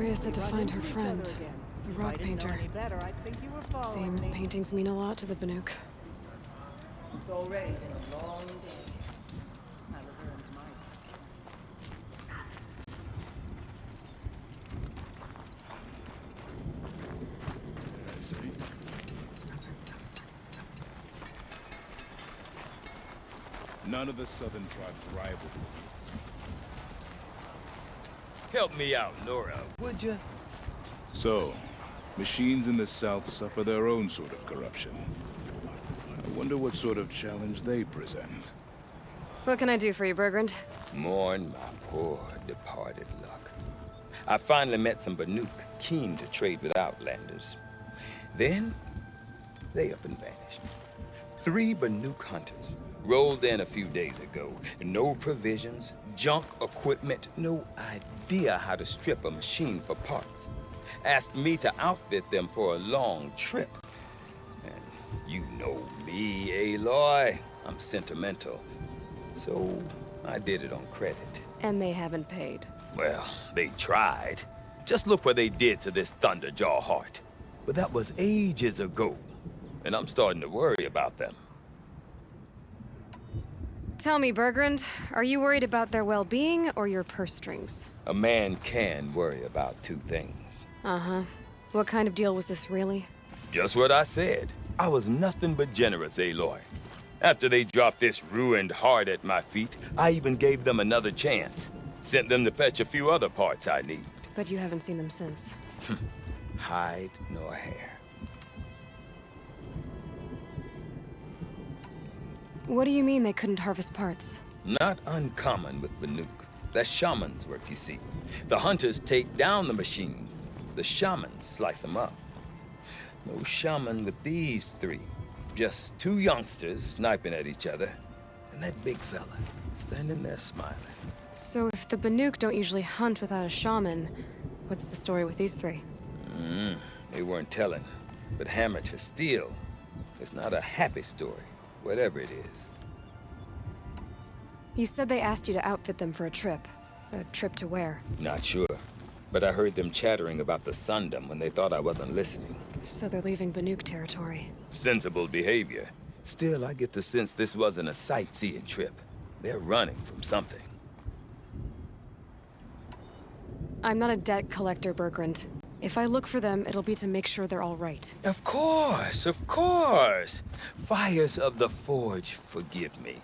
Ourea said to find her friend, the rock painter. Seems paintings mean a lot to the Banuk. It's already been a long day. I returned to mine. None of the southern tribes rival. Help me out, Nora, would you? So, machines in the south suffer their own sort of corruption. I wonder what sort of challenge they present. What can I do for you, Bergrand? Mourn my poor departed luck. I finally met some Banuk keen to trade with Outlanders. Then, they up and vanished. 3 Banuk hunters rolled in a few days ago. No provisions, junk equipment, no idea how to strip a machine for parts. Asked me to outfit them for a long trip. And you know me, Aloy. I'm sentimental. So I did it on credit. And they haven't paid. Well, they tried. Just look what they did to this Thunderjaw heart. But that was ages ago. And I'm starting to worry about them. Tell me, Bergrand, are you worried about their well-being or your purse strings? A man can worry about 2 things. Uh-huh. What kind of deal was this, really? Just what I said. I was nothing but generous, Aloy. After they dropped this ruined heart at my feet, I even gave them another chance. Sent them to fetch a few other parts I need. But you haven't seen them since. Hide nor hair. What do you mean they couldn't harvest parts? Not uncommon with Banuk. That's shaman's work, you see. The hunters take down the machines. The shamans slice them up. No shaman with these 3. Just 2 youngsters sniping at each other. And that big fella standing there smiling. So if the Banuk don't usually hunt without a shaman, what's the story with these 3? They weren't telling. But hammer to steel. It's not a happy story. Whatever it is. You said they asked you to outfit them for a trip. A trip to where? Not sure. But I heard them chattering about the Sundom when they thought I wasn't listening. So they're leaving Banuk territory. Sensible behavior. Still, I get the sense this wasn't a sightseeing trip. They're running from something. I'm not a debt collector, Bergrand. If I look for them, it'll be to make sure they're all right. Of course, of course. Fires of the Forge, forgive me.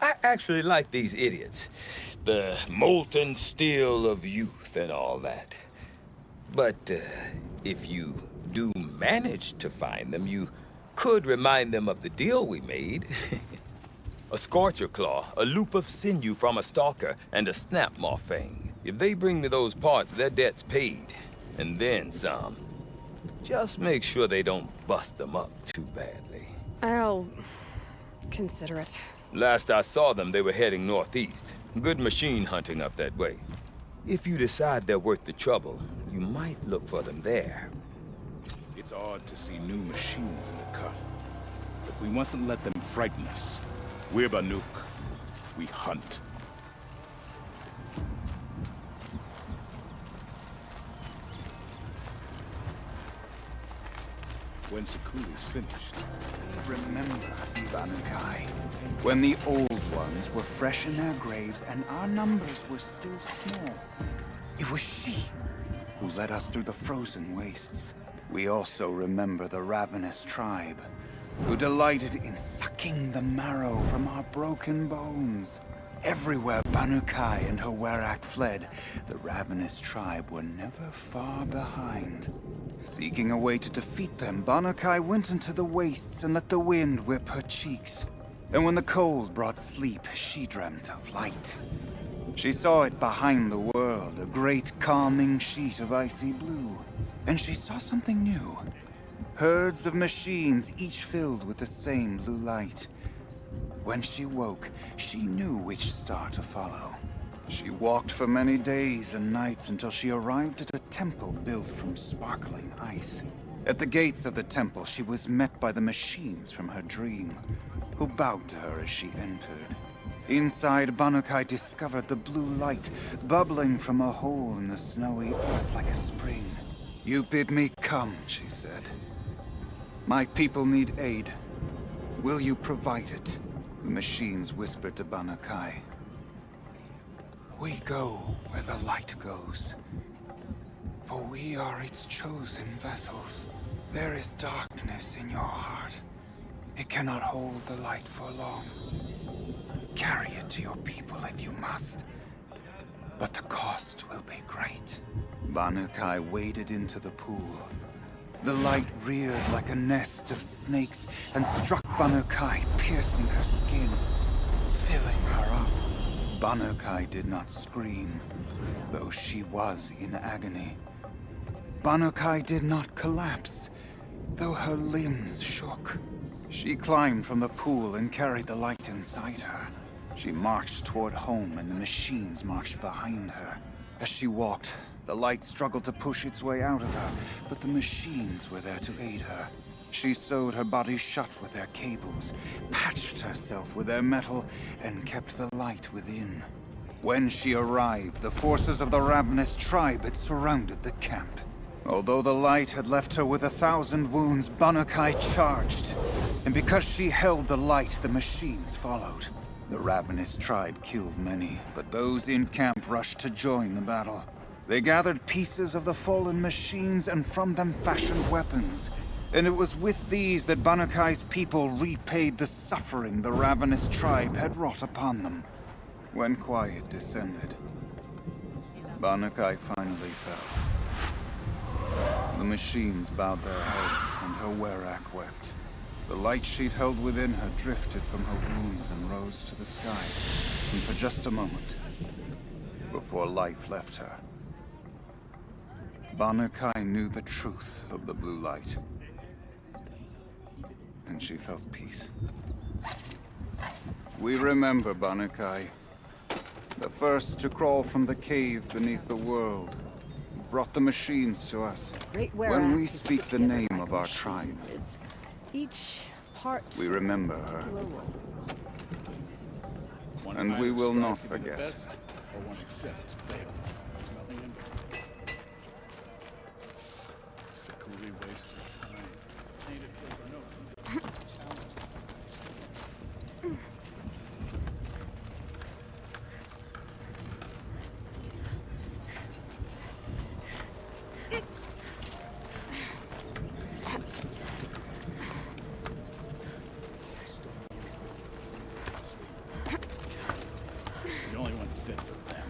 I actually like these idiots. The molten steel of youth and all that. But if you do manage to find them, you could remind them of the deal we made. A Scorcher Claw, a loop of sinew from a stalker, and a Snapmaw Fang. If they bring me those parts, their debt's paid. And then some. Just make sure they don't bust them up too badly. I'll consider it. Last I saw them, they were heading northeast. Good machine hunting up that way. If you decide they're worth the trouble, you might look for them there. It's odd to see new machines in the cut. But we mustn't let them frighten us. We're Banuk. We hunt. When Sakuri's finished. Remember, Banukai, when the old ones were fresh in their graves and our numbers were still small. It was she who led us through the frozen wastes. We also remember the ravenous tribe, who delighted in sucking the marrow from our broken bones. Everywhere Banukai and her werak fled, the ravenous tribe were never far behind. Seeking a way to defeat them, Banukai went into the wastes and let the wind whip her cheeks. And when the cold brought sleep, she dreamt of light. She saw it behind the world, a great calming sheet of icy blue. And she saw something new. Herds of machines, each filled with the same blue light. When she woke, she knew which star to follow. She walked for many days and nights until she arrived at a temple built from sparkling ice. At the gates of the temple, she was met by the machines from her dream, who bowed to her as she entered. Inside, Banukai discovered the blue light bubbling from a hole in the snowy earth like a spring. You bid me come, she said. My people need aid. Will you provide it? The machines whispered to Banukai. We go where the light goes, for we are its chosen vessels. There is darkness in your heart. It cannot hold the light for long. Carry it to your people if you must, but the cost will be great. Banukai waded into the pool. The light reared like a nest of snakes and struck Banukai, piercing her skin, filling her up. Banukai did not scream, though she was in agony. Banukai did not collapse, though her limbs shook. She climbed from the pool and carried the light inside her. She marched toward home, and the machines marched behind her. As she walked, the light struggled to push its way out of her, but the machines were there to aid her. She sewed her body shut with their cables, patched herself with their metal, and kept the light within. When she arrived, the forces of the ravenous tribe had surrounded the camp. Although the light had left her with 1,000 wounds, Banukai charged. And because she held the light, the machines followed. The ravenous tribe killed many, but those in camp rushed to join the battle. They gathered pieces of the fallen machines and from them fashioned weapons. And it was with these that Banukai's people repaid the suffering the ravenous tribe had wrought upon them. When quiet descended, Banukai finally fell. The machines bowed their heads, and her werak wept. The light she'd held within her drifted from her wounds and rose to the sky, and for just a moment, before life left her, Banukai knew the truth of the blue light, and she felt peace. We remember Banukai, the first to crawl from the cave beneath the world, brought the machines to us. When we speak the name of our tribe, Each part. we remember her, and we will not forget. The only one fit for them.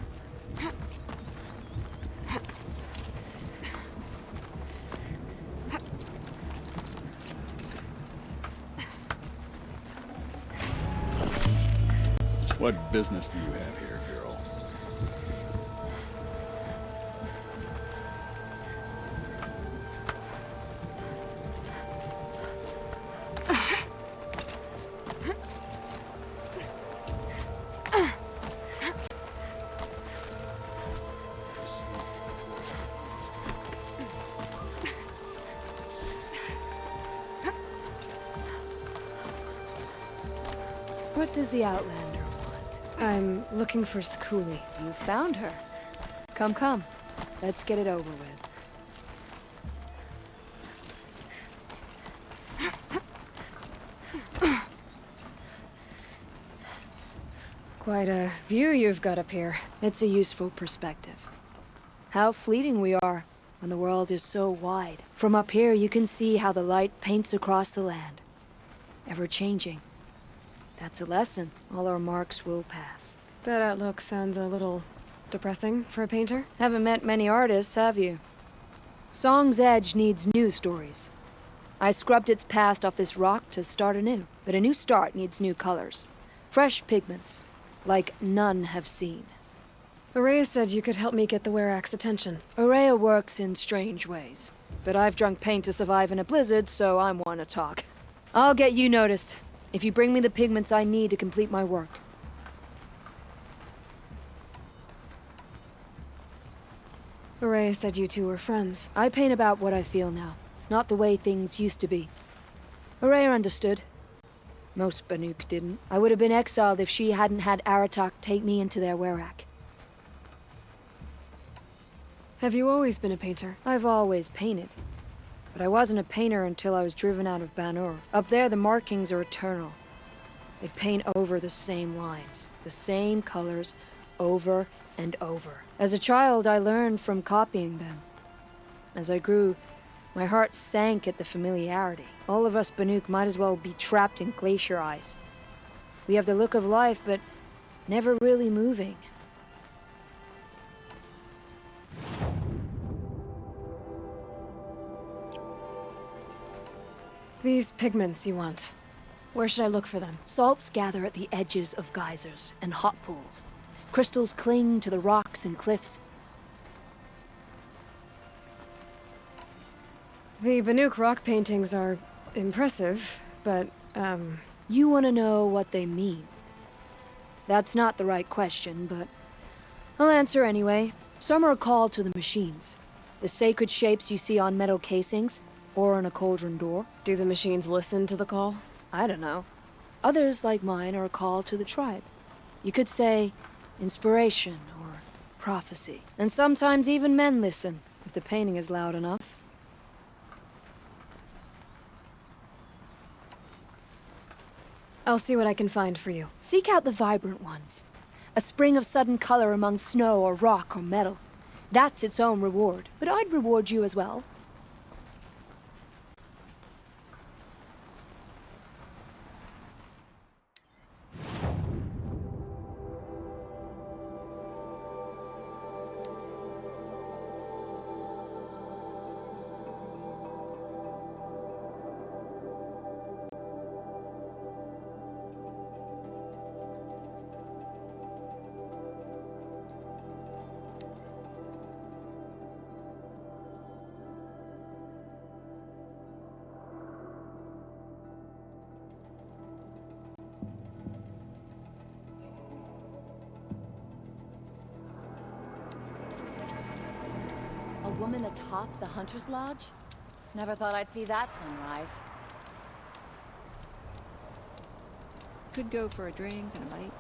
What business do you have here, girl? What does the Outlander want? I'm looking for Skuli. You found her. Come, come. Let's get it over with. Quite a view you've got up here. It's a useful perspective. How fleeting we are when the world is so wide. From up here, you can see how the light paints across the land. Ever changing. That's a lesson. All our marks will pass. That outlook sounds a little depressing for a painter. Haven't met many artists, have you? Song's Edge needs new stories. I scrubbed its past off this rock to start anew. But a new start needs new colors. Fresh pigments. Like none have seen. Ourea said you could help me get the werak's attention. Ourea works in strange ways. But I've drunk paint to survive in a blizzard, so I'm one to talk. I'll get you noticed. If you bring me the pigments I need to complete my work. Ourea said you two were friends. I paint about what I feel now, not the way things used to be. Ourea understood. Most Banuk didn't. I would have been exiled if she hadn't had Aratak take me into their werak. Have you always been a painter? I've always painted. But I wasn't a painter until I was driven out of Banur. Up there, the markings are eternal. They paint over the same lines, the same colors, over and over. As a child, I learned from copying them. As I grew, my heart sank at the familiarity. All of us Banuk might as well be trapped in glacier ice. We have the look of life, but never really moving. These pigments you want. Where should I look for them? Salts gather at the edges of geysers and hot pools. Crystals cling to the rocks and cliffs. The Banuk rock paintings are impressive, but, You want to know what they mean. That's not the right question, but I'll answer anyway. Some are called to the machines. The sacred shapes you see on metal casings, or on a cauldron door. Do the machines listen to the call? I don't know. Others, like mine, are a call to the tribe. You could say inspiration or prophecy. And sometimes even men listen, if the painting is loud enough. I'll see what I can find for you. Seek out the vibrant ones. A spring of sudden color among snow or rock or metal. That's its own reward. But I'd reward you as well. A woman atop the Hunter's Lodge? Never thought I'd see that sunrise. Could go for a drink and a bite.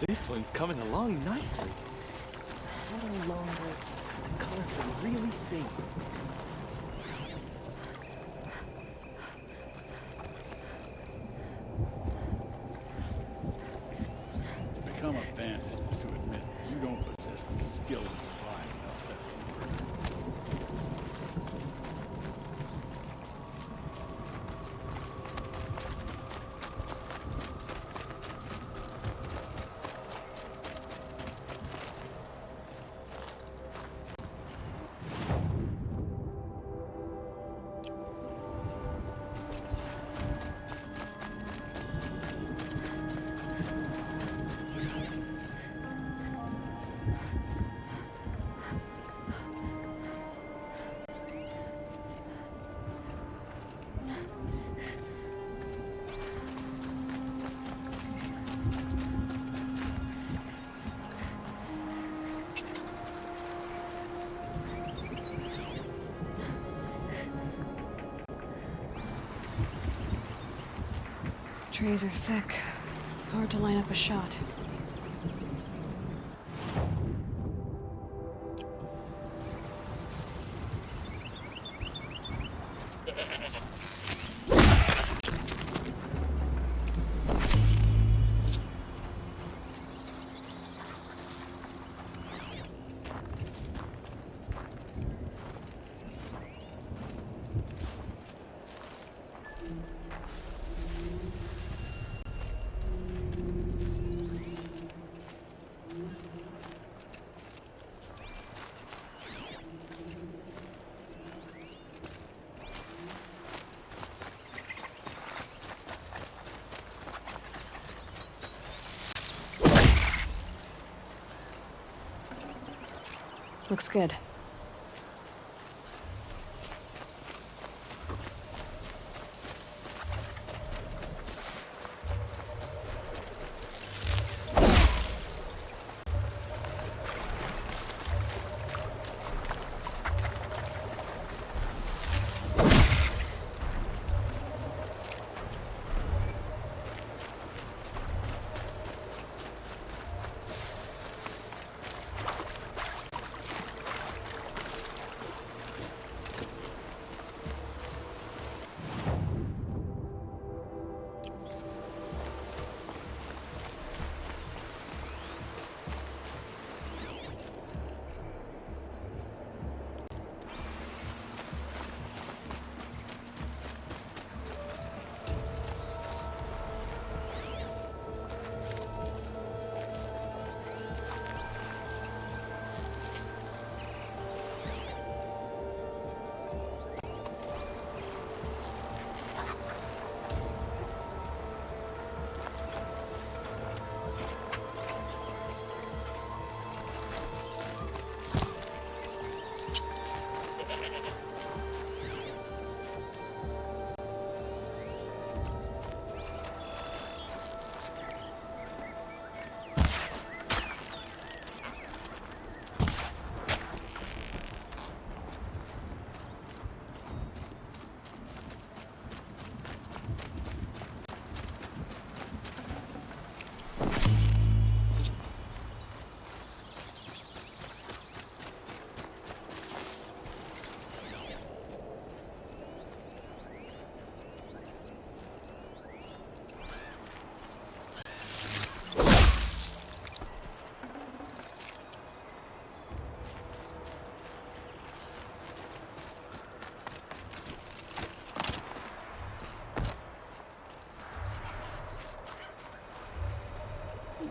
This one's coming along nicely. A little longer, and color can really sing. To become a bandit is to admit you don't possess the skill to survive without theft and murder. Trees are thick. Hard to line up a shot. Looks good.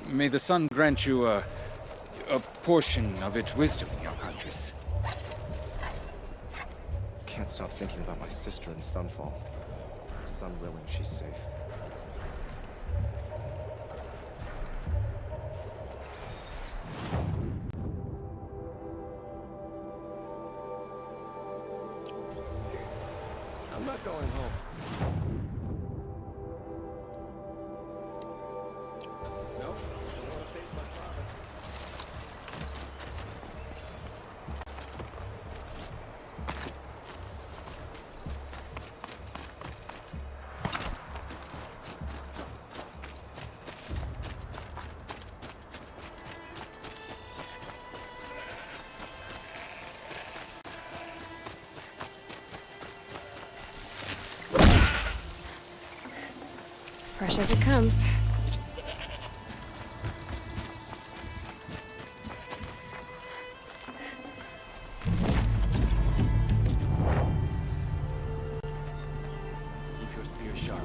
May the sun grant you a portion of its wisdom, young huntress. Can't stop thinking about my sister in Sunfall. Sun willing, she's safe. I'm not going home. No, I don't want to face my father. Fresh as it comes. Keep your spear sharp.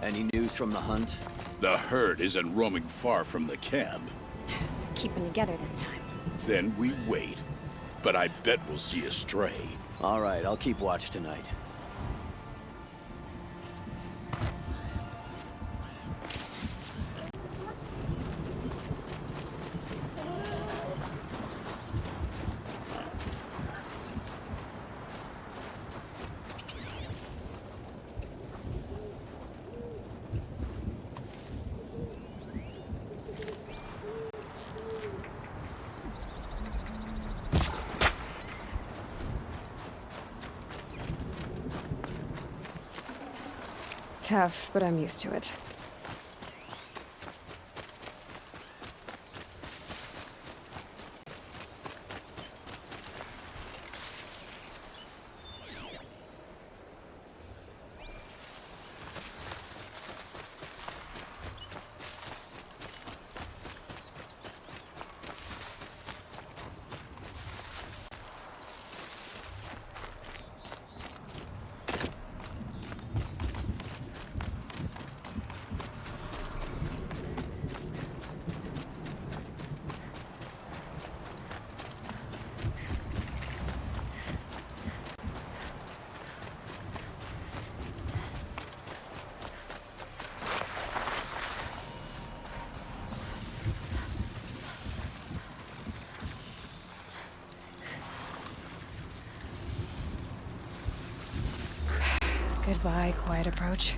Any news from the hunt? The herd isn't roaming far from the camp. Keeping together this time. Then we wait. But I bet we'll see a stray. All right, I'll keep watch tonight. Tough, but I'm used to it. by, quiet approach.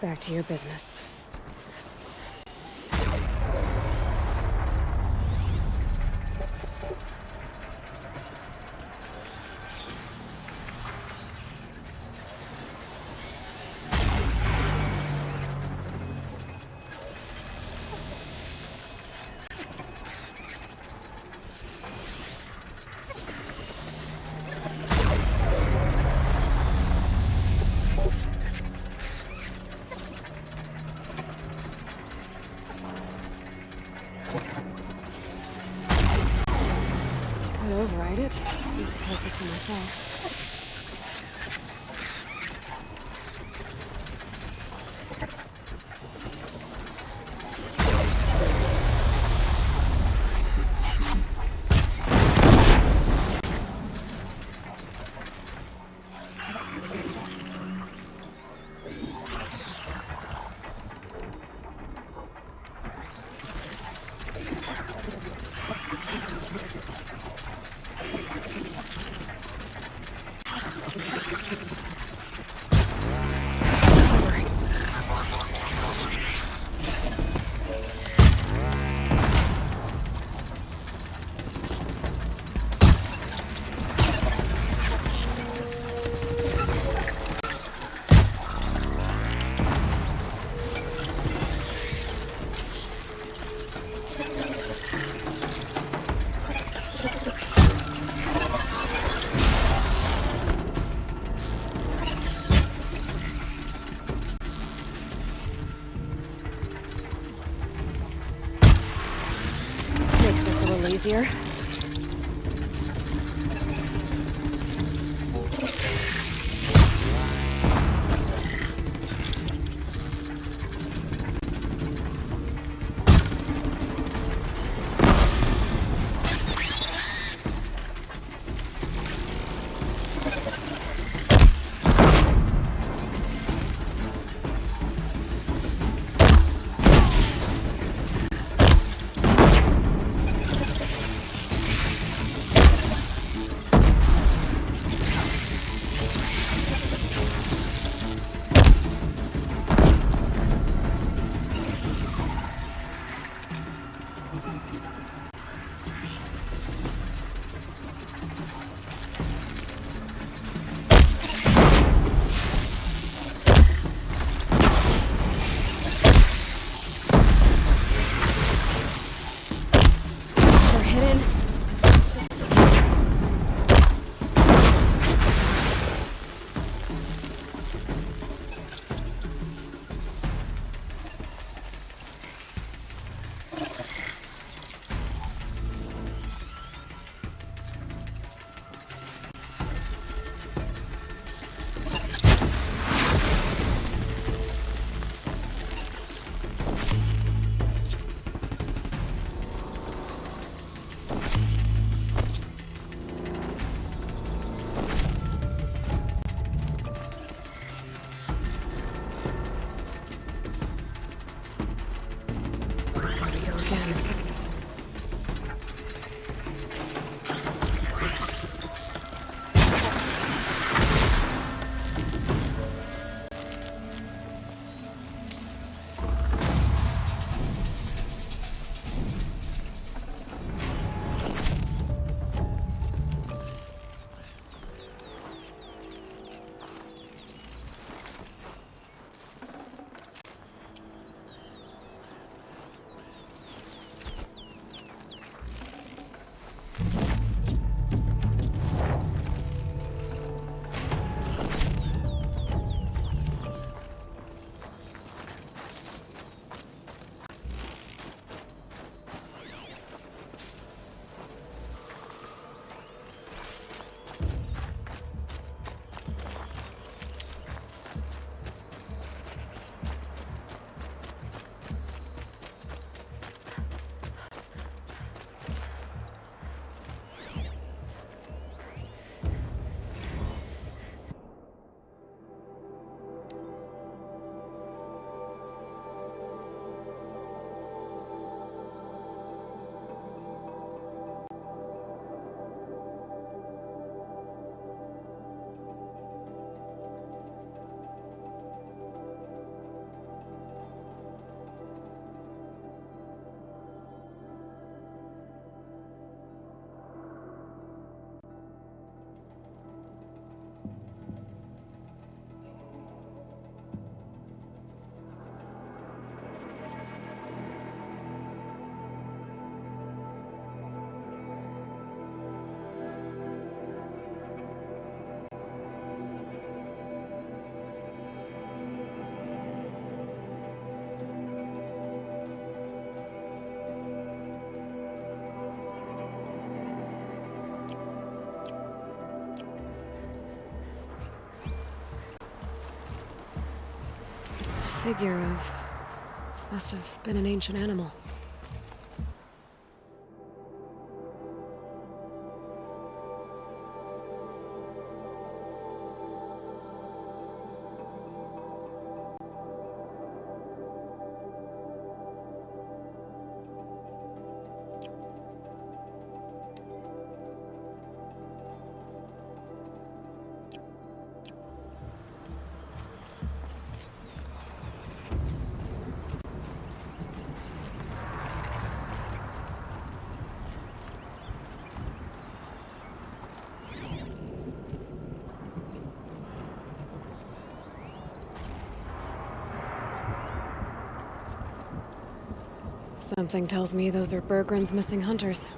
Back to your business. Could override it. Use the closest for myself. Makes this a little easier. figure of... must have been an ancient animal. Something tells me those are Bergren's missing hunters.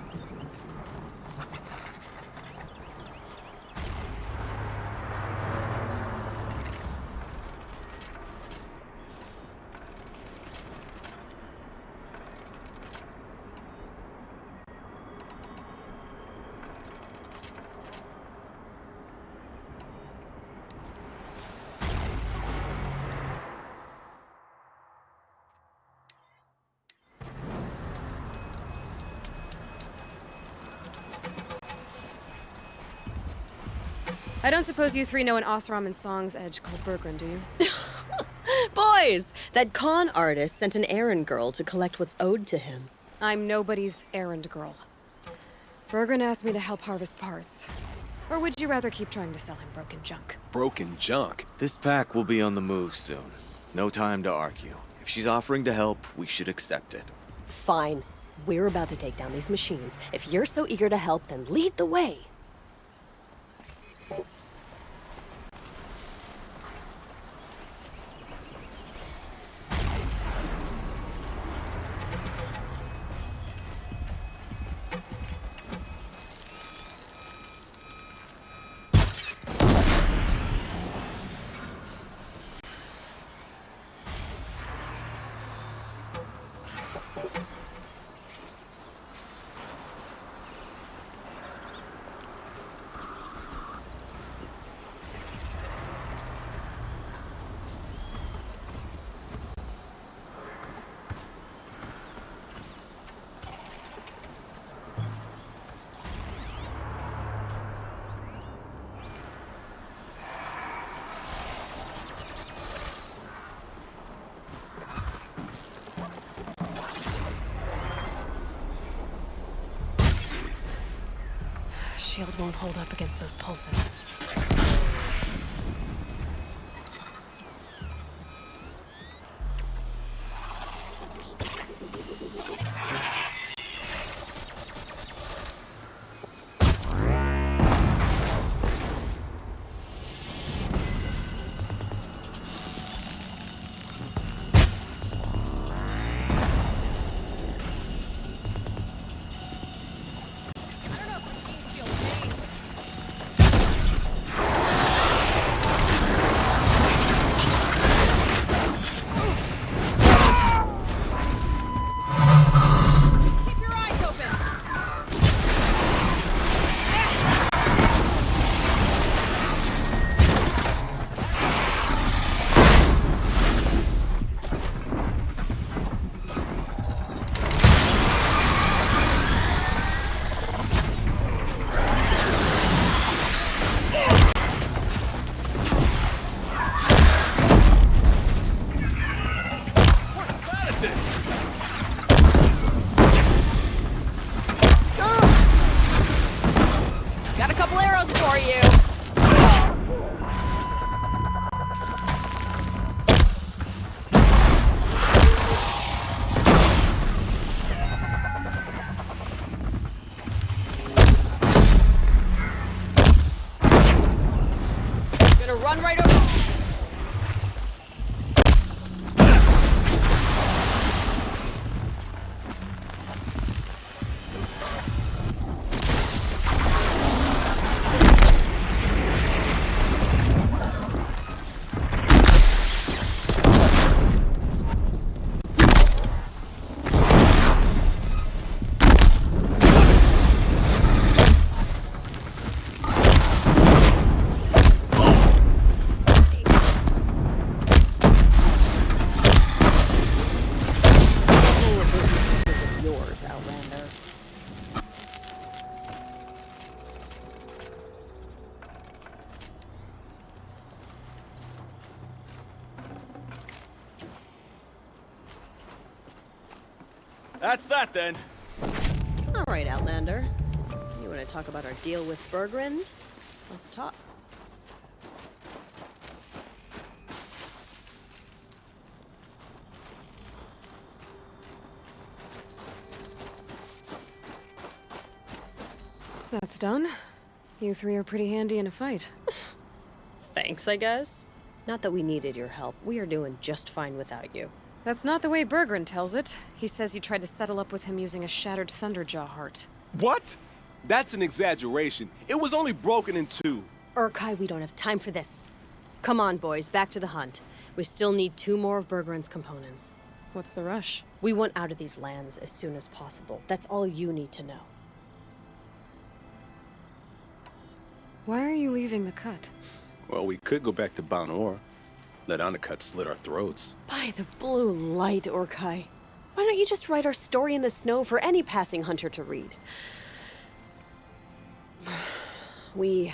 I don't suppose you three know an Osram and Song's edge called Bergren, do you? Boys! That con artist sent an errand girl to collect what's owed to him. I'm nobody's errand girl. Bergren asked me to help harvest parts. Or would you rather keep trying to sell him broken junk? Broken junk? This pack will be on the move soon. No time to argue. If she's offering to help, we should accept it. Fine. We're about to take down these machines. If you're so eager to help, then lead the way. Shield won't hold up against those pulses. That's that then. All right, Outlander. You want to talk about our deal with Bergrand? Let's talk. That's done. You three are pretty handy in a fight. Thanks, I guess. Not that we needed your help. We are doing just fine without you. That's not the way Bergrand tells it. He says you tried to settle up with him using a shattered Thunderjaw heart. What? That's an exaggeration. It was only broken in two. Urkai, we don't have time for this. Come on, boys, back to the hunt. We still need 2 more of Bergrand's components. What's the rush? We want out of these lands as soon as possible. That's all you need to know. Why are you leaving the cut? Well, we could go back to Banor. Let Undercut slit our throats. By the blue light, Urkai. Why don't you just write our story in the snow for any passing hunter to read? We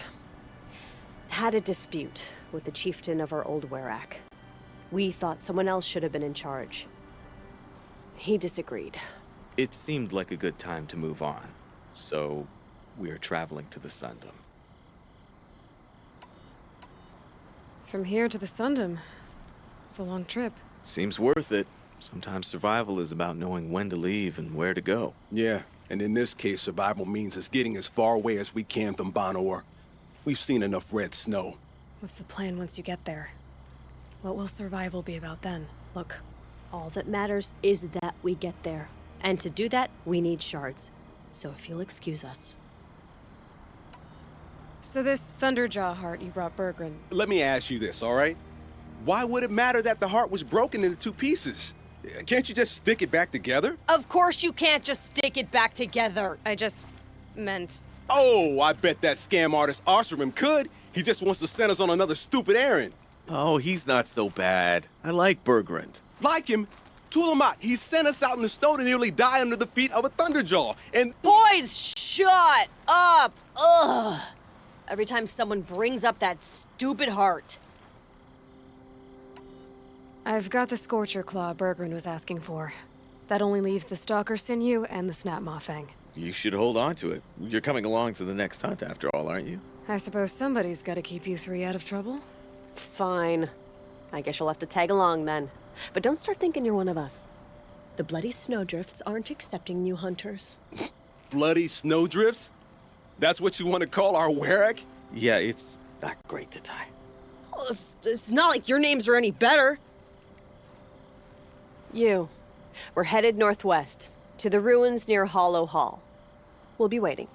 had a dispute with the chieftain of our old werak. We thought someone else should have been in charge. He disagreed. It seemed like a good time to move on, so we are traveling to the Sundom. From here to the Sundom. It's a long trip. Seems worth it. Sometimes survival is about knowing when to leave and where to go. Yeah, and in this case, survival means us getting as far away as we can from Banor. We've seen enough red snow. What's the plan once you get there? What will survival be about then? Look, all that matters is that we get there. And to do that, we need shards. So if you'll excuse us. So this Thunderjaw heart you brought Bergrand. Let me ask you this, all right? Why would it matter that the heart was broken into 2 pieces? Can't you just stick it back together? Of course you can't just stick it back together. I just meant... Oh, I bet that scam artist Arsarim could. He just wants to send us on another stupid errand. Oh, he's not so bad. I like Bergrand. Like him? Tulamat, he sent us out in the snow to nearly die under the feet of a Thunderjaw, and... Boys, shut up! Ugh! Every time someone brings up that stupid heart. I've got the Scorcher Claw Bergrand was asking for. That only leaves the Stalker Sinew and the Snap Maw Fang. You should hold on to it. You're coming along to the next hunt after all, aren't you? I suppose somebody's got to keep you 3 out of trouble. Fine. I guess you'll have to tag along then. But don't start thinking you're one of us. The Bloody Snowdrifts aren't accepting new hunters. Bloody Snowdrifts? That's what you want to call our werak? Yeah, it's not great to tie. Oh, it's not like your names are any better. We're headed northwest, to the ruins near Hollow Hall. We'll be waiting.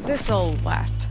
This'll last.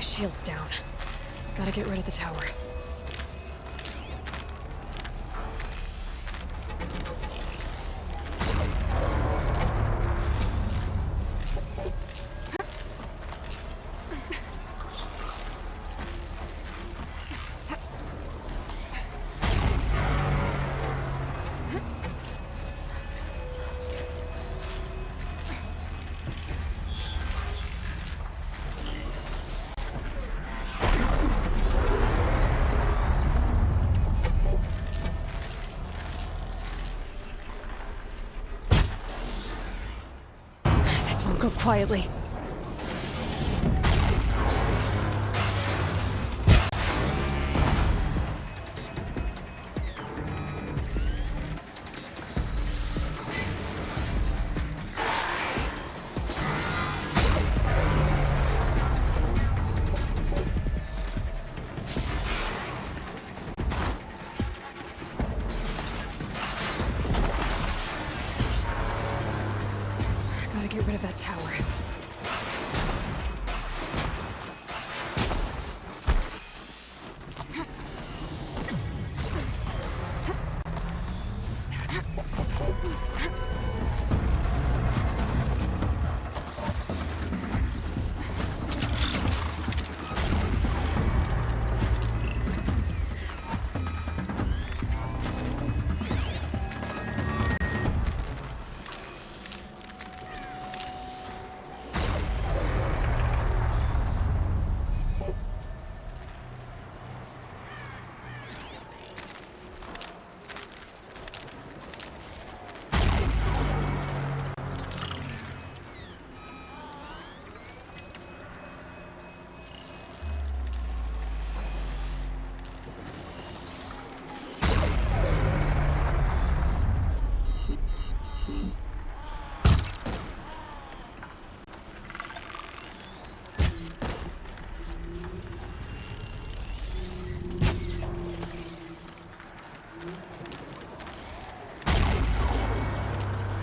Shield's down. Gotta get rid of the tower. Go quietly. Gotta get rid of that tower.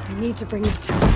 I need to bring this tower down.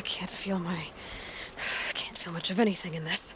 Can't feel much of anything in this.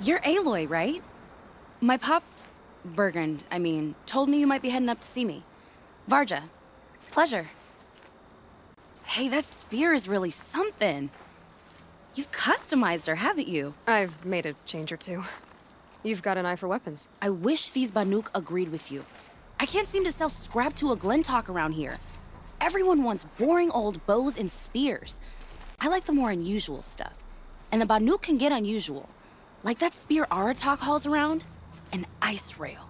You're Aloy, right? My Bergund, told me you might be heading up to see me. Varja. Pleasure. Hey, that spear is really something. You've customized her, haven't you? I've made a change or two. You've got an eye for weapons. I wish these Banuk agreed with you. I can't seem to sell scrap to a Glentalk around here. Everyone wants boring old bows and spears. I like the more unusual stuff. And the Banuk can get unusual. Like that spear Aratak hauls around, an ice rail.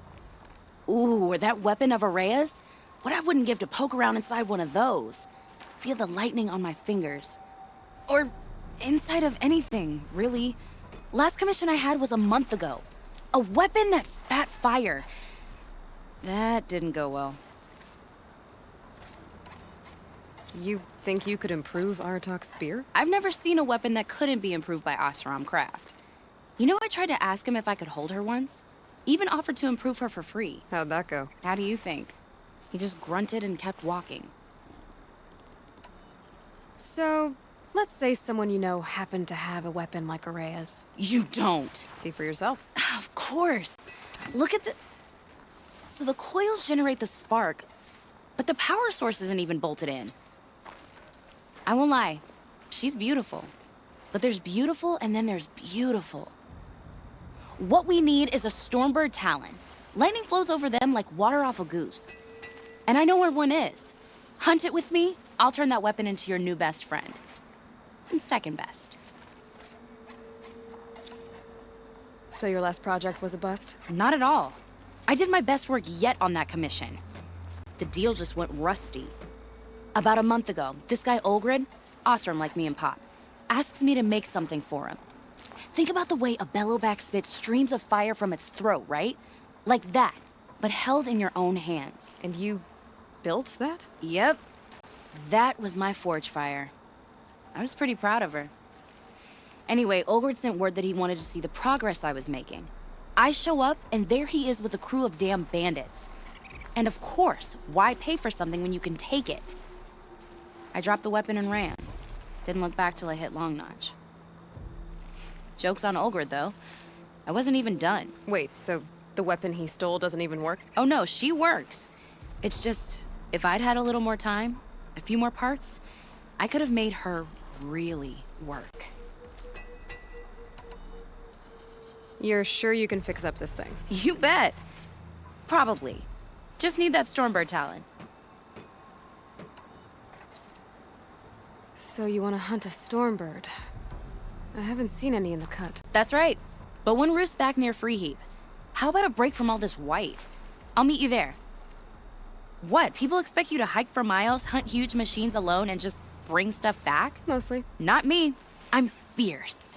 Ooh, or that weapon of Ourea's? What I wouldn't give to poke around inside one of those. Feel the lightning on my fingers. Or inside of anything, really. Last commission I had was a month ago. A weapon that spat fire. That didn't go well. You think you could improve Aratak's spear? I've never seen a weapon that couldn't be improved by Oseram craft. You know, I tried to ask him if I could hold her once. Even offered to improve her for free. How'd that go? How do you think? He just grunted and kept walking. So, let's say someone you know happened to have a weapon like Ourea's. You don't. See for yourself. Of course. Look at the... So the coils generate the spark, but the power source isn't even bolted in. I won't lie. She's beautiful. But there's beautiful and then there's beautiful. What we need is a Stormbird Talon. Lightning flows over them like water off a goose. And I know where one is. Hunt it with me, I'll turn that weapon into your new best friend. And second best. So your last project was a bust? Not at all. I did my best work yet on that commission. The deal just went rusty. About a month ago, this guy Olgrid, Ostrom like me and Pop, asks me to make something for him. Think about the way a bellowback spits streams of fire from its throat, right? Like that, but held in your own hands. And you built that? Yep. That was my forge fire. I was pretty proud of her. Anyway, Olgrid sent word that he wanted to see the progress I was making. I show up, and there he is with a crew of damn bandits. And of course, why pay for something when you can take it? I dropped the weapon and ran. Didn't look back till I hit Long Notch. Joke's on Olgrid, though. I wasn't even done. Wait, so the weapon he stole doesn't even work? Oh no, she works. It's just, if I'd had a little more time, a few more parts, I could have made her really, work. You're sure you can fix up this thing? You bet. Probably. Just need that Stormbird talent. So you want to hunt a Stormbird? I haven't seen any in the cut. That's right. But one roost's back near Freeheap. How about a break from all this white? I'll meet you there. What? People expect you to hike for miles, hunt huge machines alone, and just bring stuff back? Mostly. Not me. I'm fierce.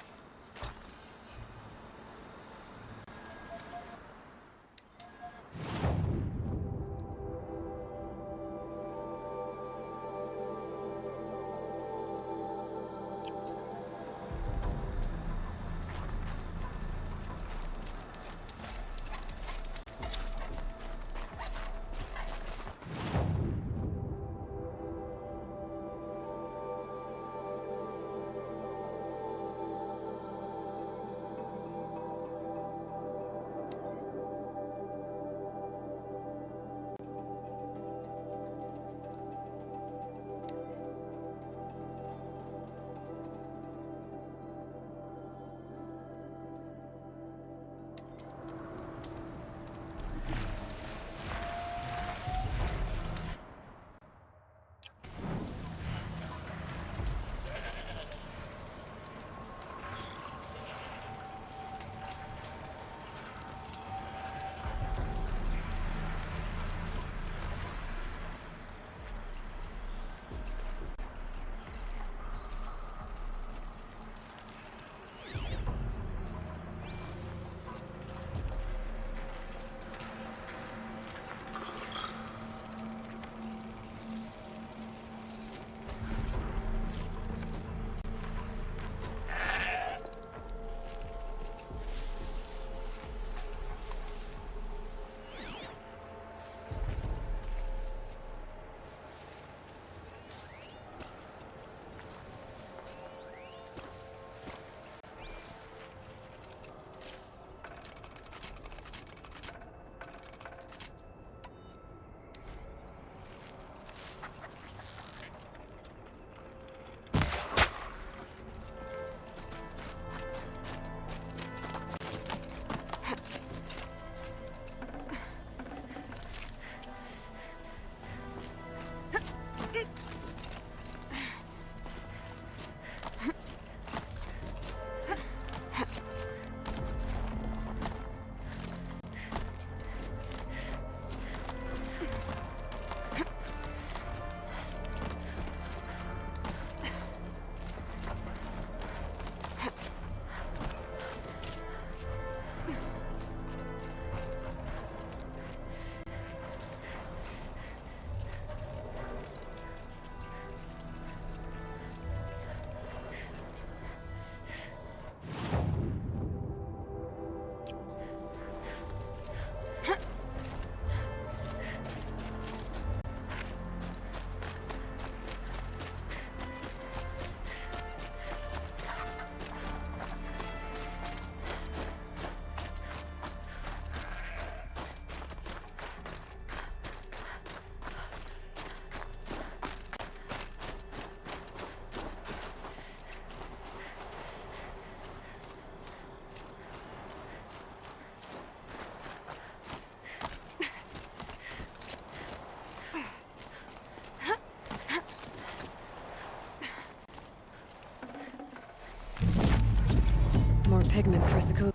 More pigments for Sakura.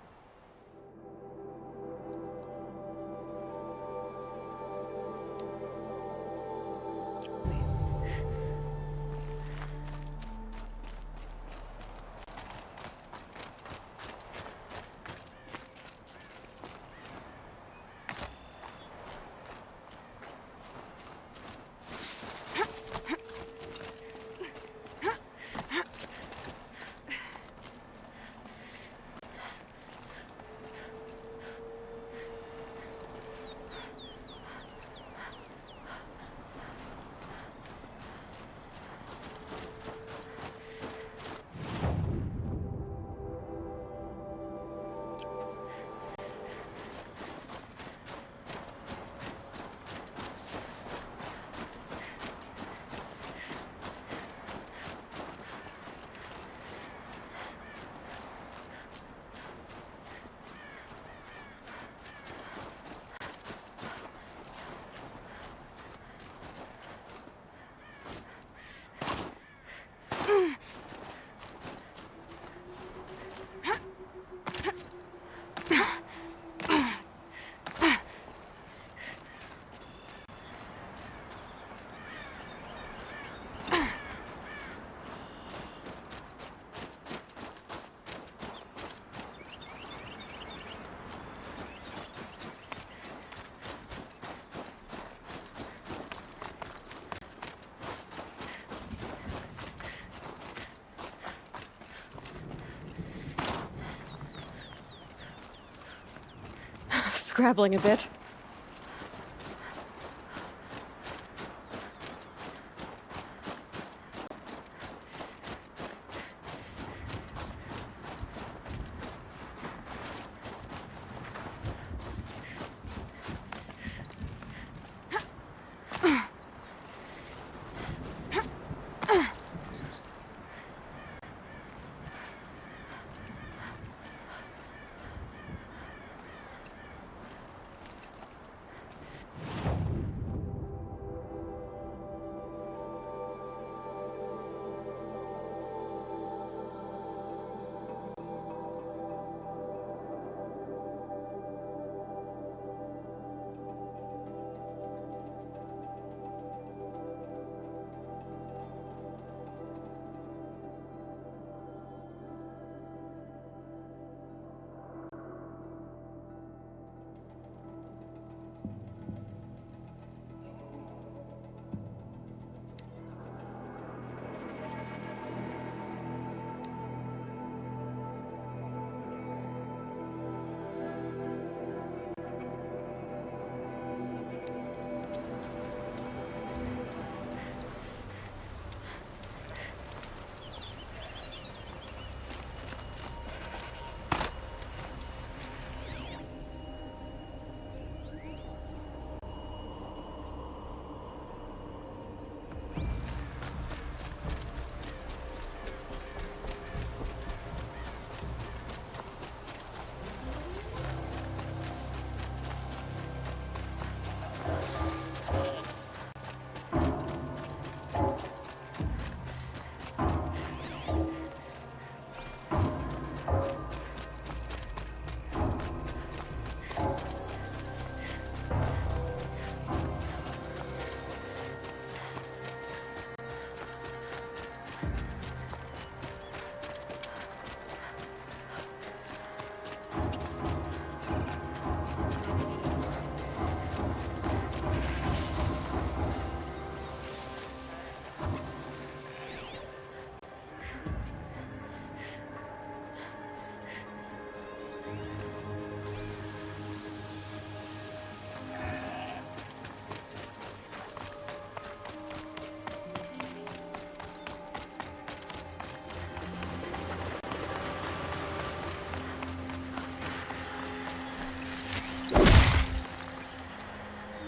scrabbling a bit.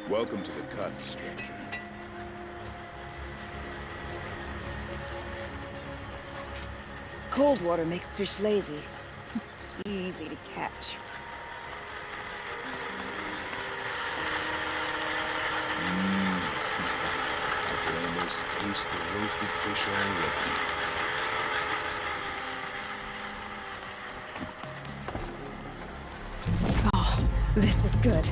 Welcome to the cut, stranger. Cold water makes fish lazy. Easy to catch. I can almost taste the roasted fish already. Oh, this is good.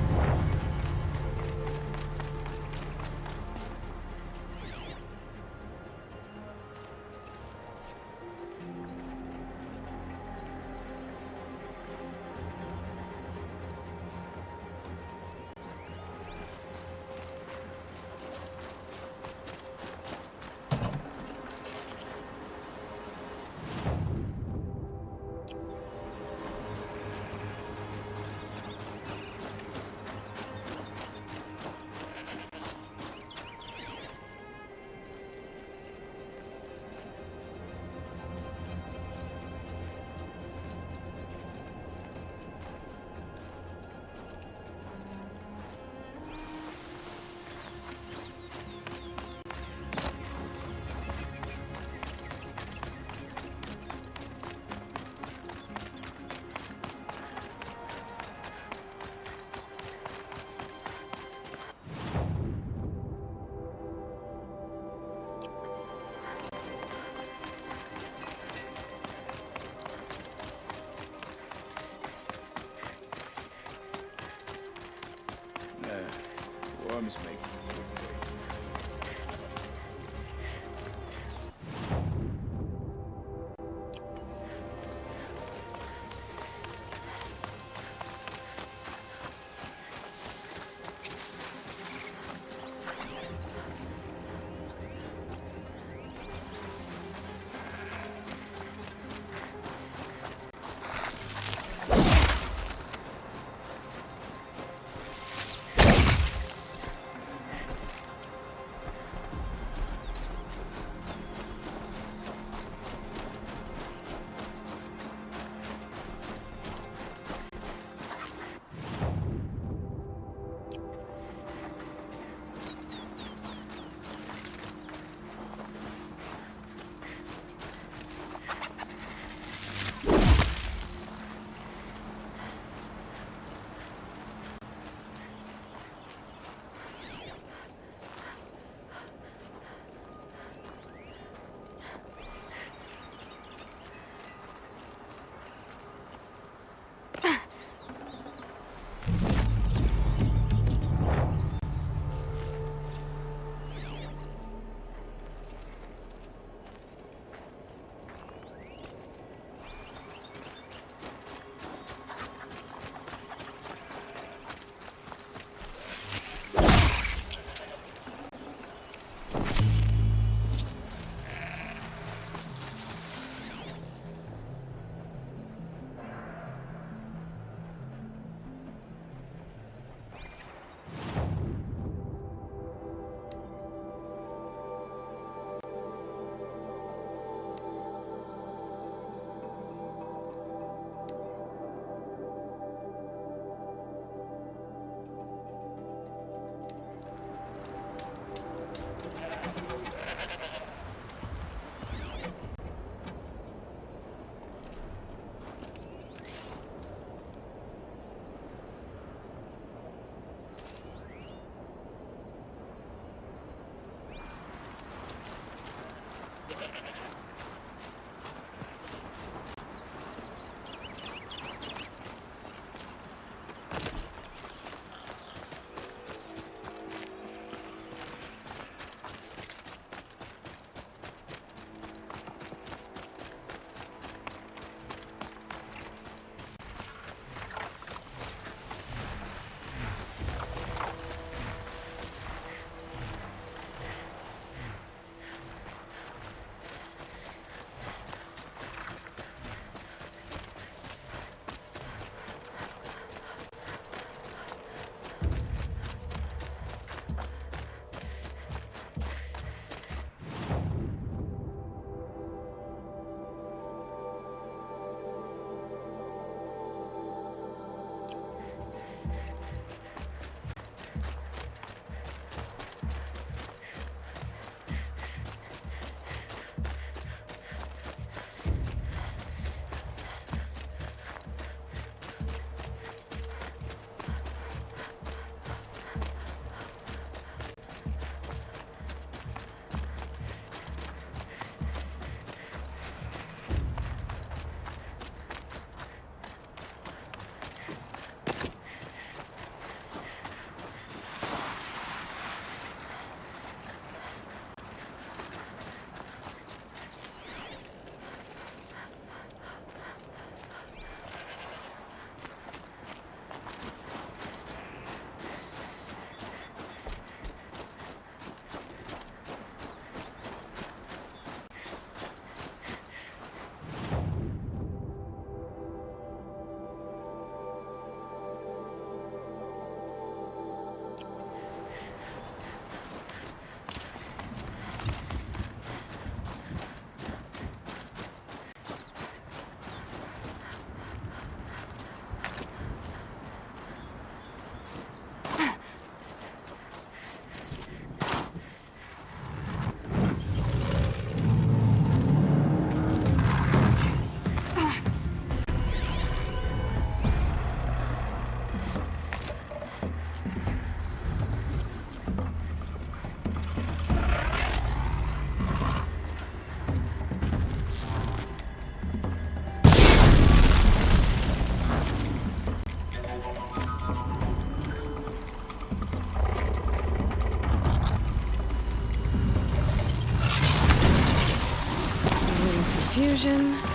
Confusion.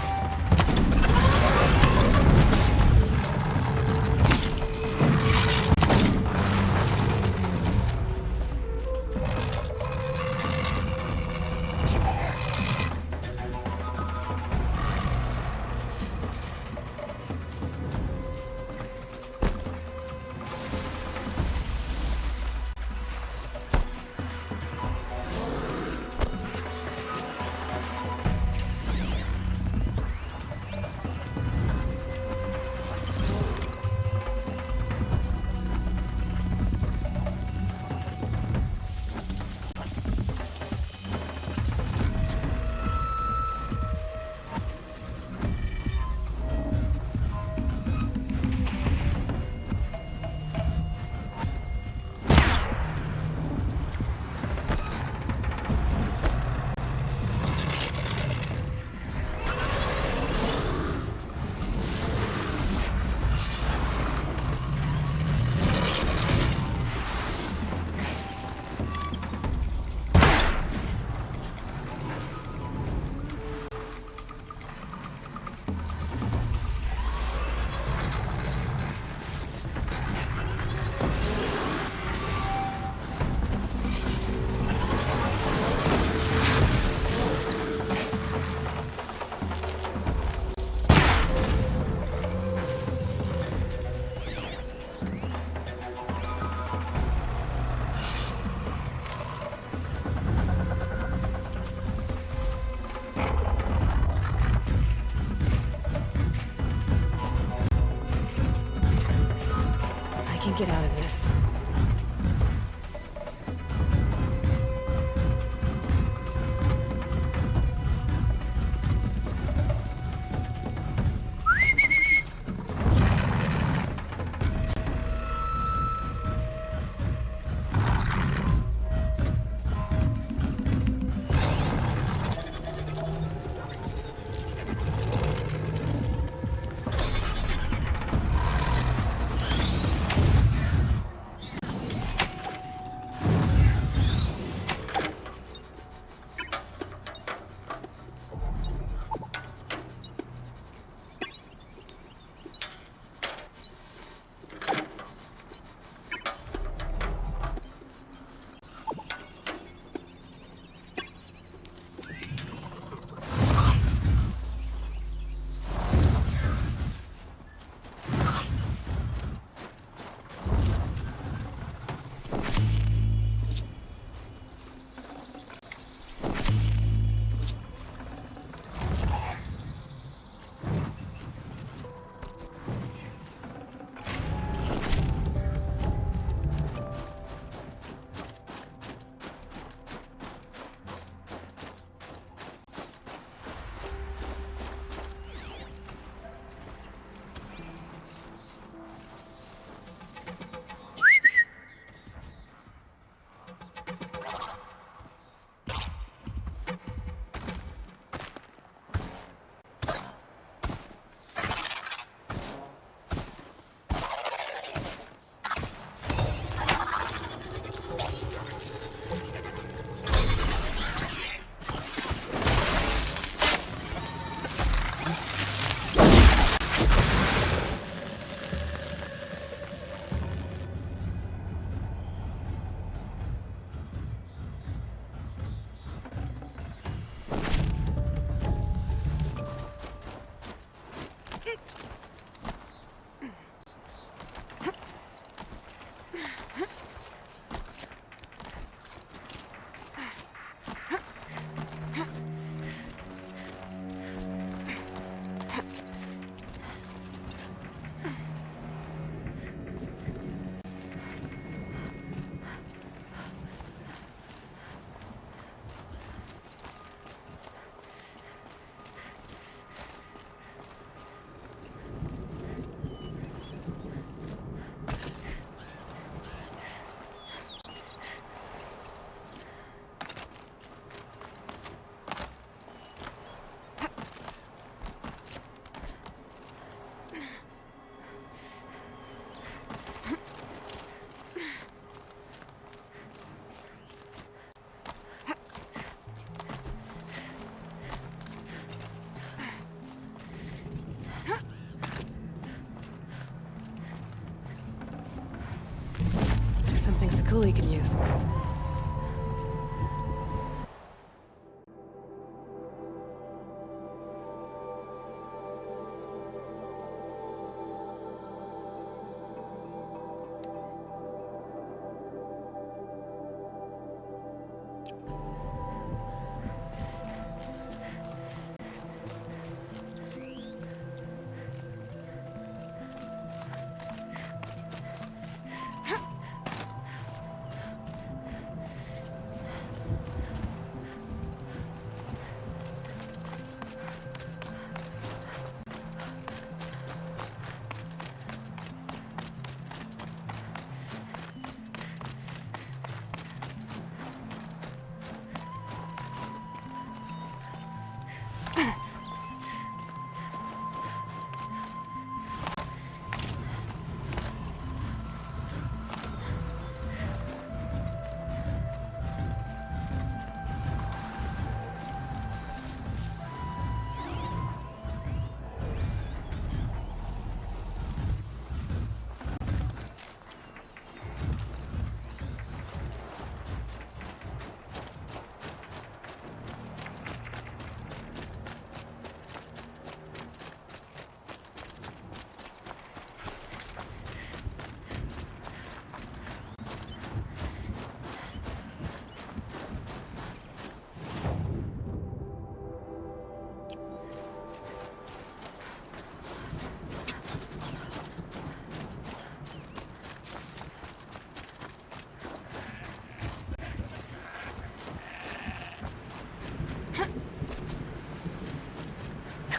tool he can use.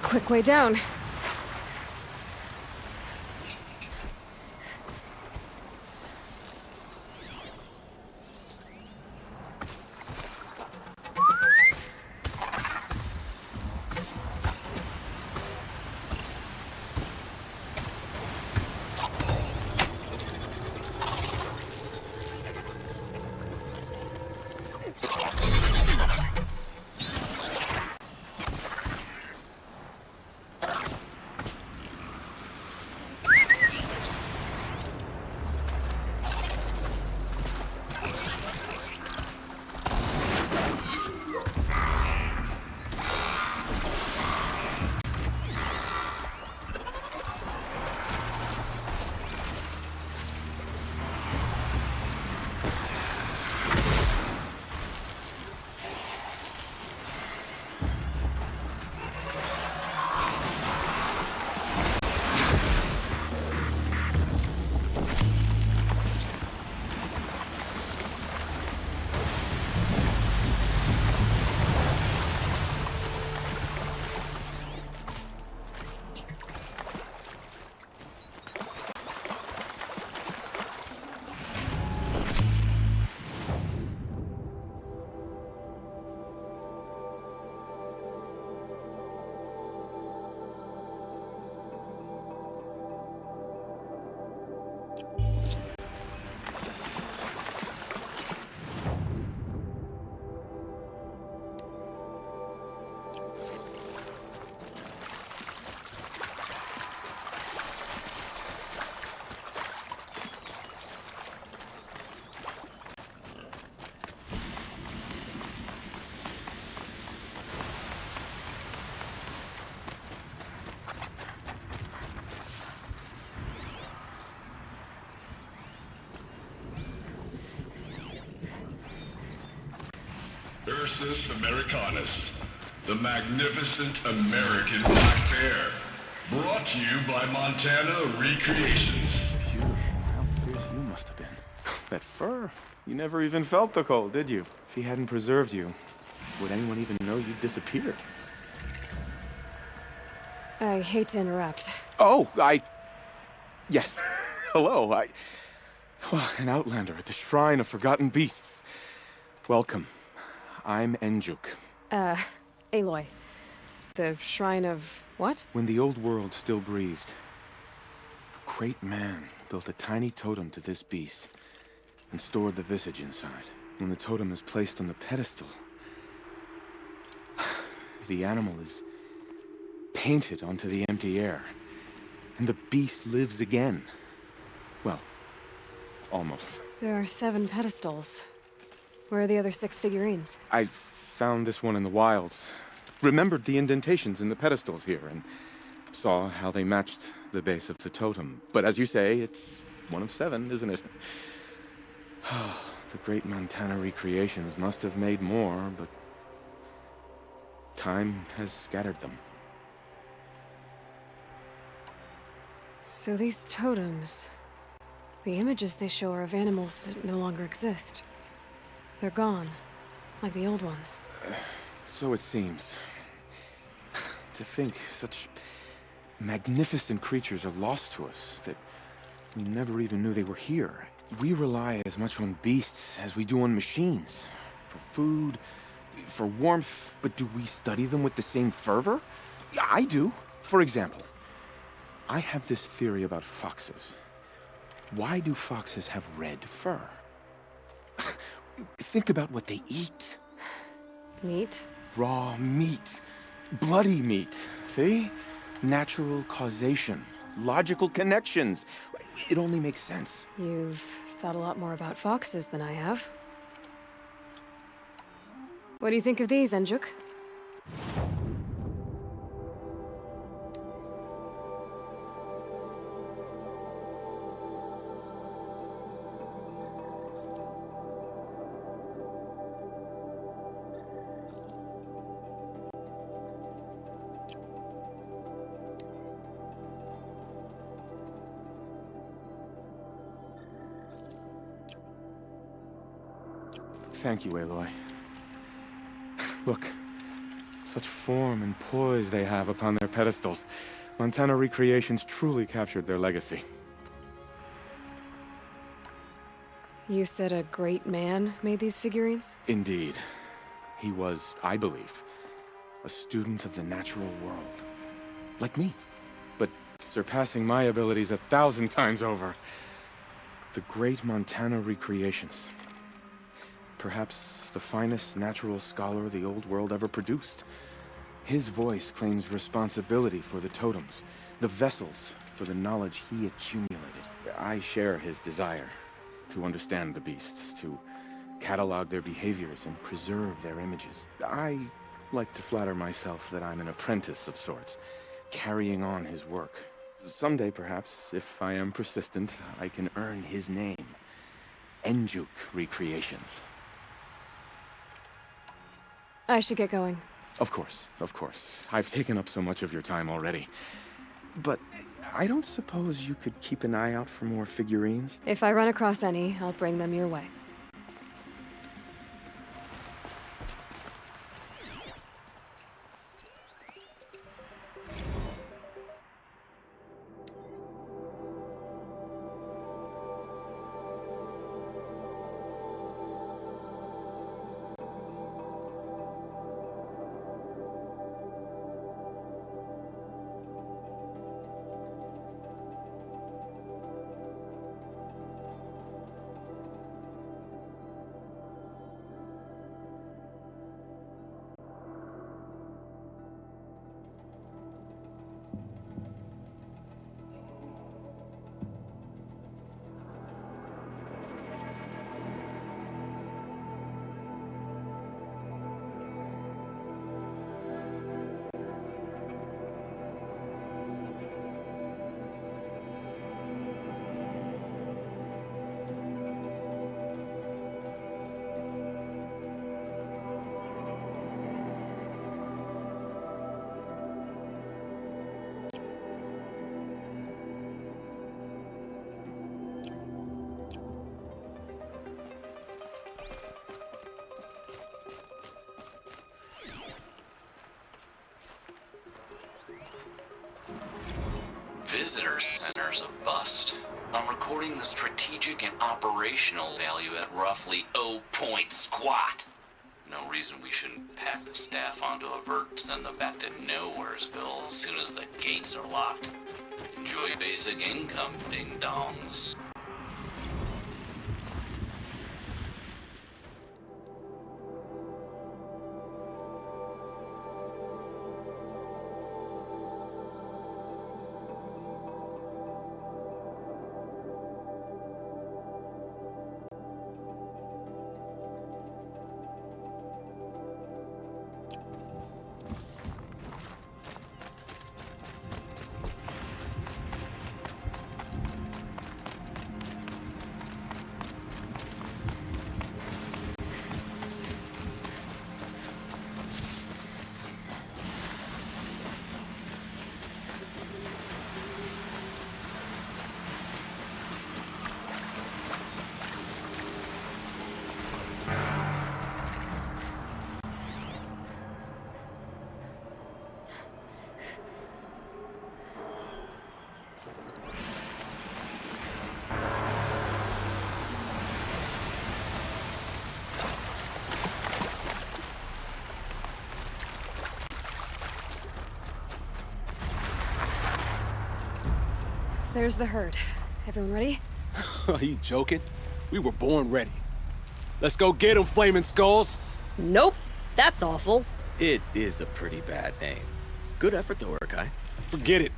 Quick way down. Ursus Americanus, the magnificent American black bear. Brought to you by Montana Recreations. Beautiful. How fierce you must have been. That fur. You never even felt the cold, did you? If he hadn't preserved you, would anyone even know you'd disappeared? I hate to interrupt. Oh, Yes. Hello, Well, an outlander at the Shrine of Forgotten Beasts. Welcome. I'm Enjuk. Aloy. The Shrine of what? When the old world still breathed, a great man built a tiny totem to this beast and stored the visage inside. When the totem is placed on the pedestal, the animal is painted onto the empty air, and the beast lives again. Well, almost. There are 7 pedestals. Where are the other 6 figurines? I found this one in the wilds. Remembered the indentations in the pedestals here, and saw how they matched the base of the totem. But as you say, it's one of 7, isn't it? The great Montana recreations must have made more, but time has scattered them. So these totems... the images they show are of animals that no longer exist. They're gone, like the old ones. So it seems. To think such magnificent creatures are lost to us, that we never even knew they were here. We rely as much on beasts as we do on machines. For food, for warmth, but do we study them with the same fervor? I do. For example, I have this theory about foxes. Why do foxes have red fur? Think about what they eat. Meat? Raw meat. Bloody meat. See? Natural causation. Logical connections. It only makes sense. You've thought a lot more about foxes than I have. What do you think of these, Enjuk? Thank you, Aloy. Look, such form and poise they have upon their pedestals. Montana Recreations truly captured their legacy. You said a great man made these figurines? Indeed. He was, I believe, a student of the natural world. Like me, but surpassing my abilities 1,000 times over. The great Montana Recreations. Perhaps the finest natural scholar the old world ever produced. His voice claims responsibility for the totems, the vessels for the knowledge he accumulated. I share his desire to understand the beasts, to catalog their behaviors and preserve their images. I like to flatter myself that I'm an apprentice of sorts, carrying on his work. Someday, perhaps, if I am persistent, I can earn his name. Enjuk Recreations. I should get going. Of course, of course. I've taken up so much of your time already. But I don't suppose you could keep an eye out for more figurines? If I run across any, I'll bring them your way. Visitor Center's a bust. I'm recording the strategic and operational value at roughly 0 point squat. No reason we shouldn't pack the staff onto a vert and send them back to Nowheresville as soon as the gates are locked. Enjoy basic income, ding-dongs. There's the herd. Everyone ready? Are you joking? We were born ready. Let's go get them, Flaming Skulls! Nope. That's awful. It is a pretty bad name. Good effort, though, Aratak. Forget it.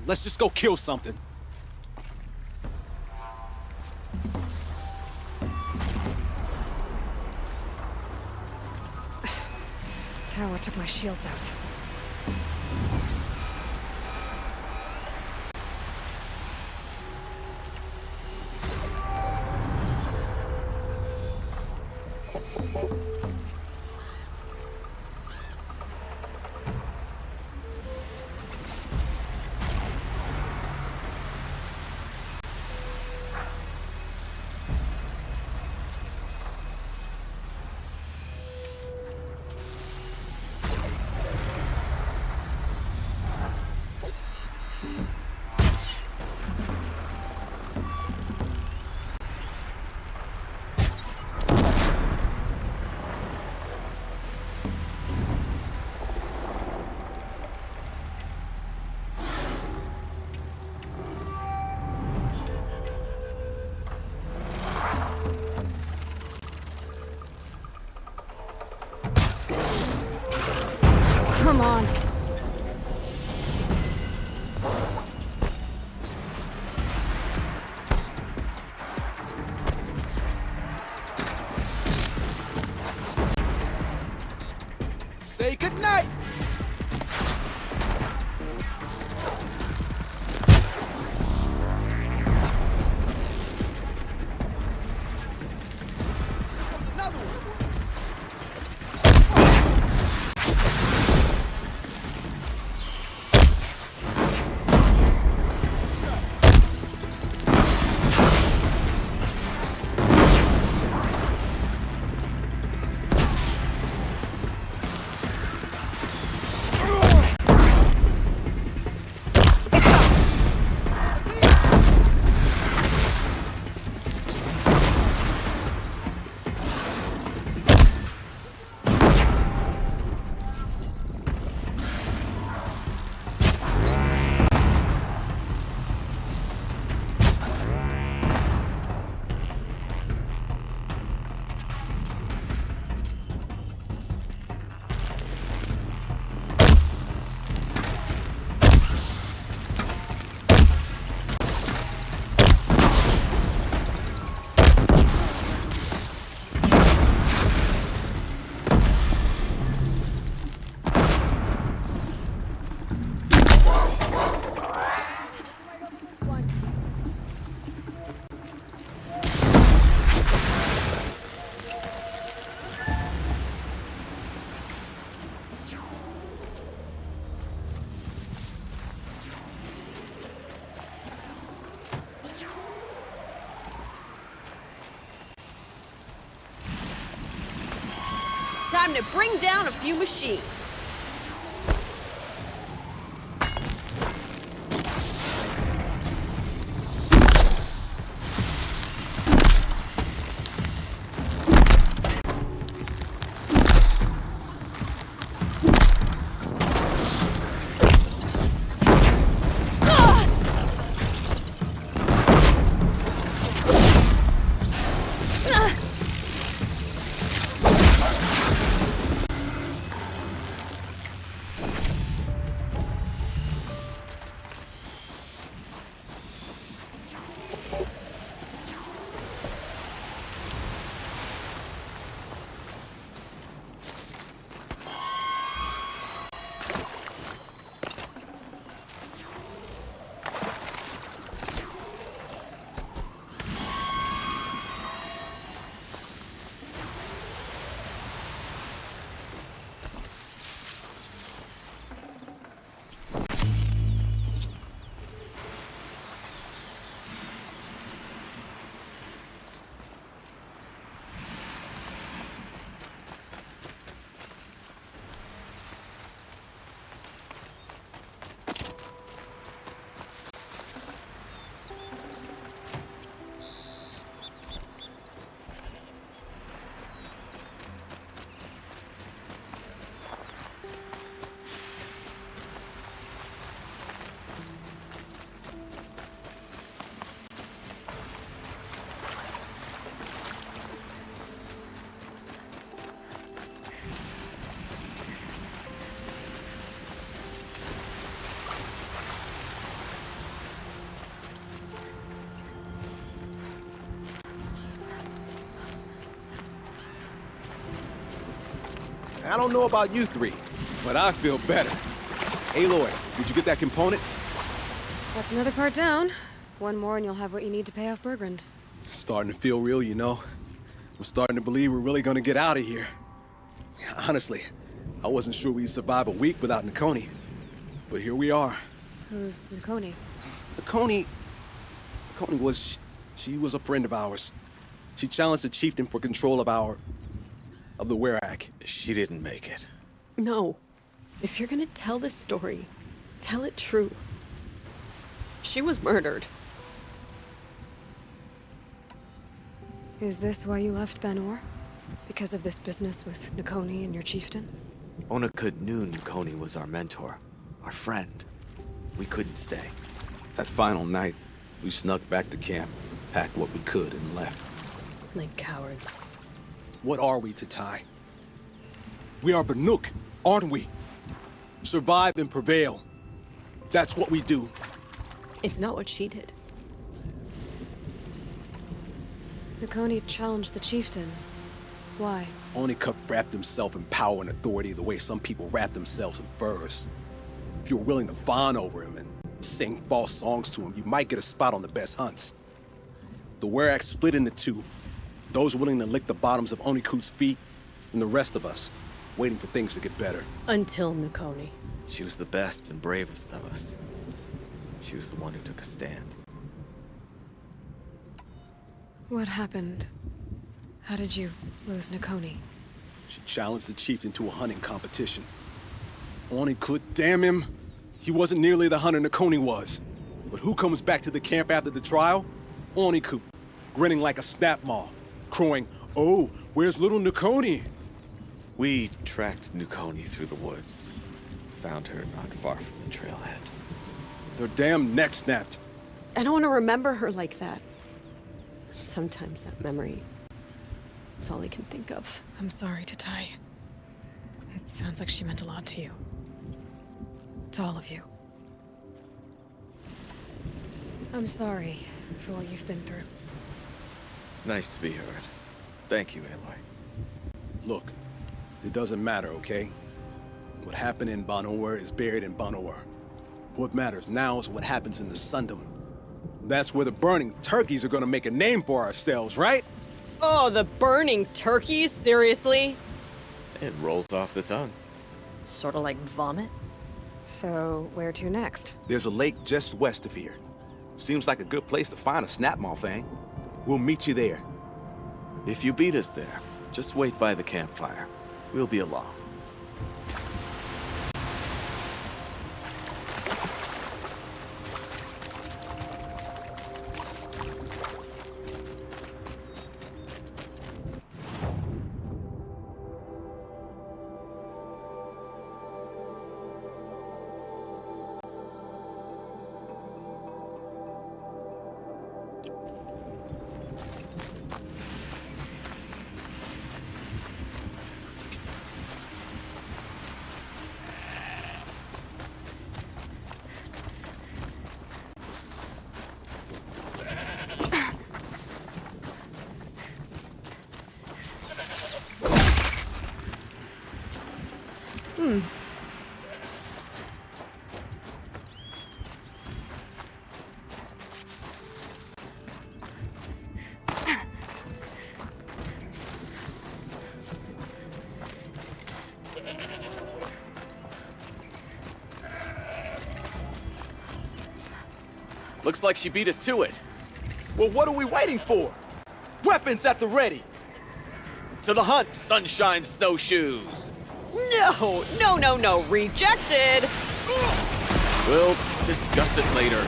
Let's just go kill something. Tower took my shields out. Come on. Say goodnight! Time to bring down a few machines. I don't know about you three, but I feel better. Aloy, did you get that component? That's another part down. One more and you'll have what you need to pay off Bergrand. Starting to feel real, you know. I'm starting to believe we're really gonna get out of here. Honestly, I wasn't sure we'd survive a week without Nakoni. But here we are. Who's Nakoni? Nakoni was... she was a friend of ours. She challenged the chieftain for control of the werak. She didn't make it. No. If you're gonna tell this story, tell it true. She was murdered. Is this why you left Banor? Because of this business with Nakoni and your chieftain? Onakut knew Nakoni was our mentor, our friend. We couldn't stay. That final night, we snuck back to camp, packed what we could, and left. Like cowards. What are we to Tai? We are Banuk, aren't we? Survive and prevail. That's what we do. It's not what she did. Nakoni challenged the chieftain. Why? Onikup wrapped himself in power and authority the way some people wrap themselves in furs. If you were willing to fawn over him and sing false songs to him, you might get a spot on the best hunts. The werak split into two. Those willing to lick the bottoms of Onikut's feet, and the rest of us, waiting for things to get better. Until Nakoni. She was the best and bravest of us. She was the one who took a stand. What happened? How did you lose Nakoni? She challenged the chieftain to a hunting competition. Onikut, damn him! He wasn't nearly the hunter Nakoni was. But who comes back to the camp after the trial? Onikut, grinning like a snap maw, crowing, "Oh, where's little Nakoni?" We tracked Nakoni through the woods. Found her not far from the trailhead. Their damn neck snapped. I don't want to remember her like that. Sometimes that memory, it's all I can think of. I'm sorry to Tai. It sounds like she meant a lot to you. To all of you. I'm sorry for what you've been through. It's nice to be heard. Thank you, Aloy. Look, it doesn't matter, okay? What happened in Banor is buried in Banor. What matters now is what happens in the Sundom. That's where the burning turkeys are gonna make a name for ourselves, right? Oh, the burning turkeys? Seriously? It rolls off the tongue. Sort of like vomit? So, where to next? There's a lake just west of here. Seems like a good place to find a snapmaw fang. We'll meet you there. If you beat us there, just wait by the campfire. We'll be along. Looks like she beat us to it. Well, what are we waiting for? Weapons at the ready! To the hunt, sunshine snowshoes! No, rejected! We'll discuss it later.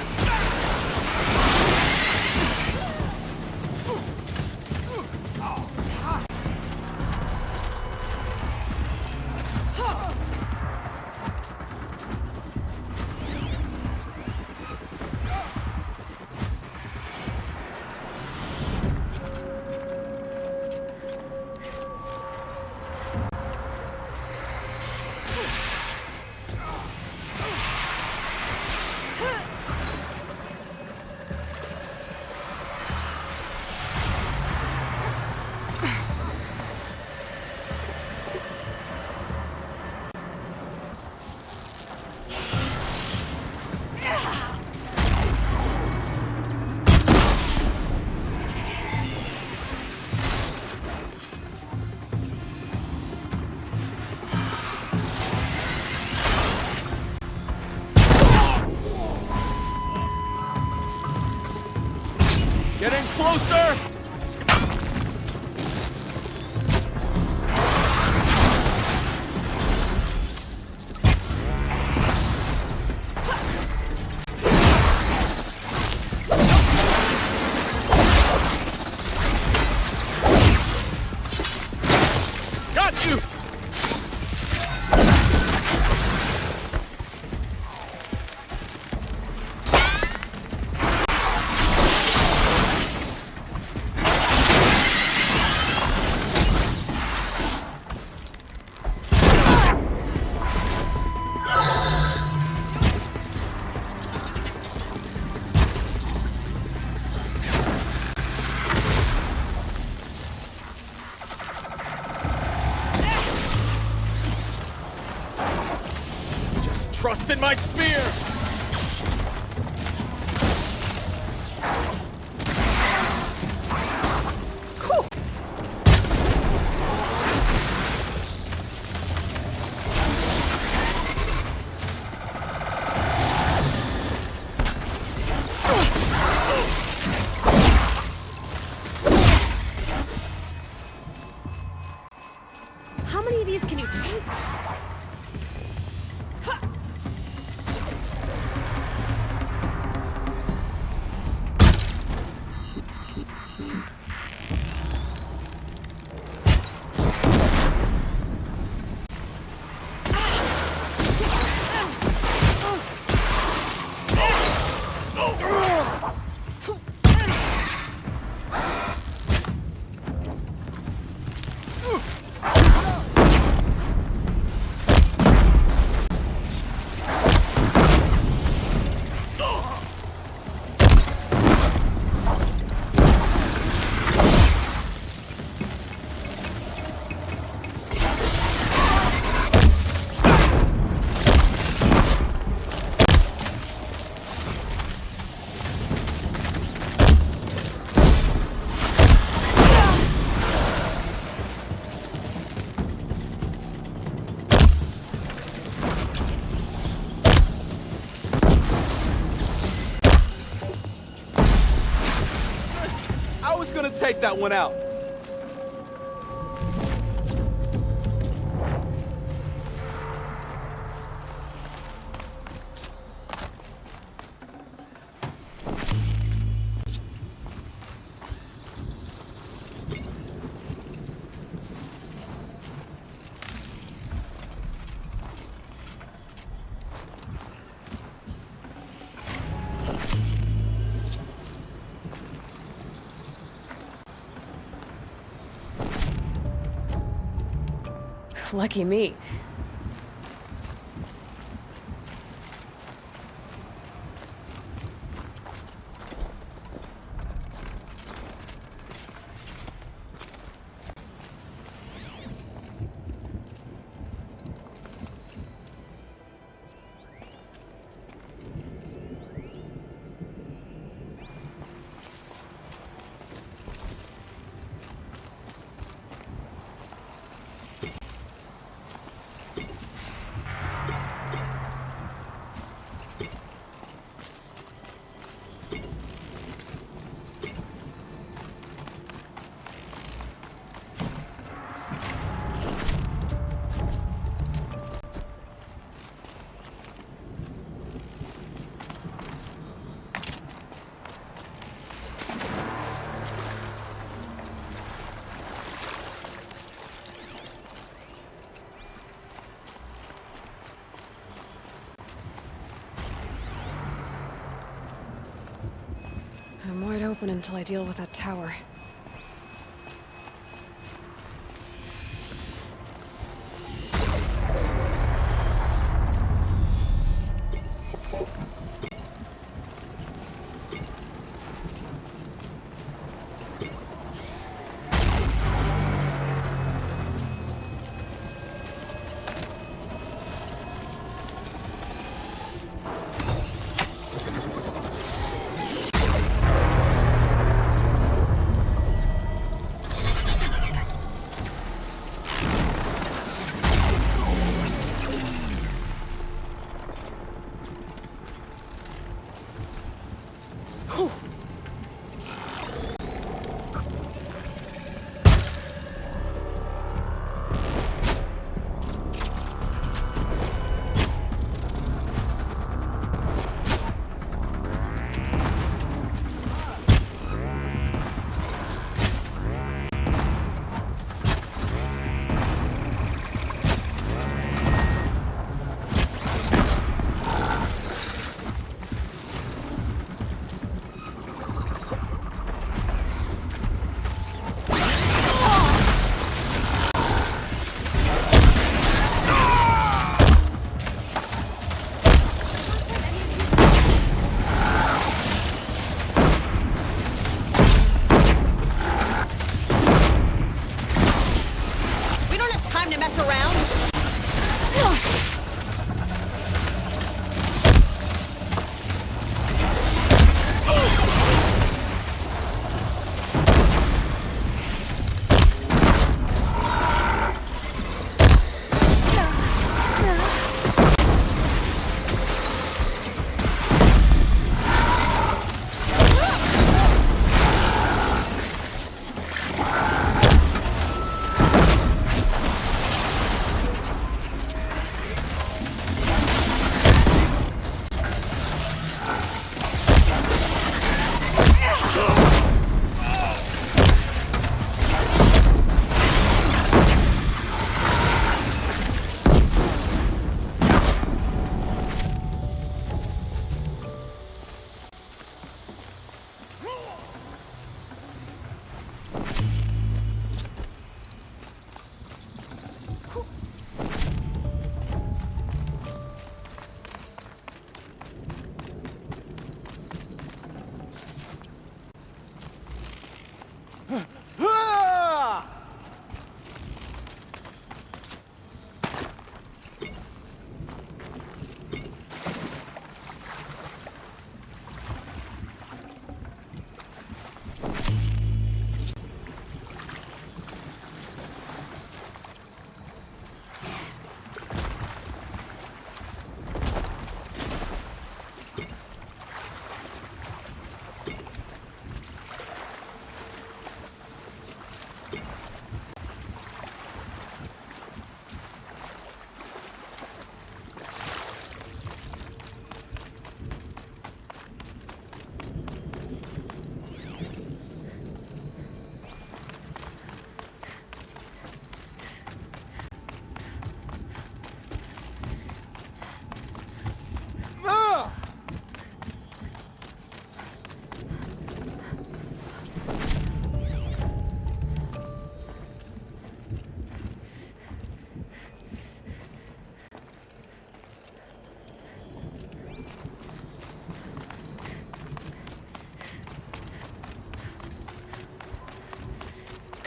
closer! Got you! Trust in my spear! How many of these can you take? I was gonna take that one out. Lucky me. I'm wide open until I deal with that tower.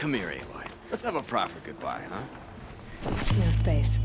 Come here, Aloy. Let's have a proper goodbye, huh? No space.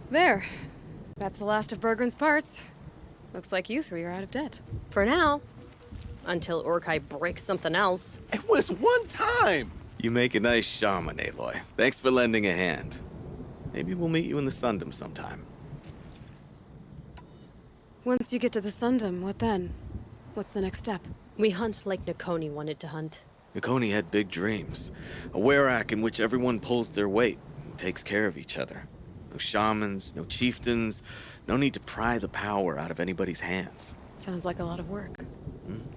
There. That's the last of Bergren's parts. Looks like you three are out of debt. For now. Until Urkai breaks something else. It was one time! You make a nice shaman, Aloy. Thanks for lending a hand. Maybe we'll meet you in the Sundom sometime. Once you get to the Sundom, what then? What's the next step? We hunt like Nakoni wanted to hunt. Nakoni had big dreams. A werak in which everyone pulls their weight and takes care of each other. No shamans, no chieftains, no need to pry the power out of anybody's hands. Sounds like a lot of work.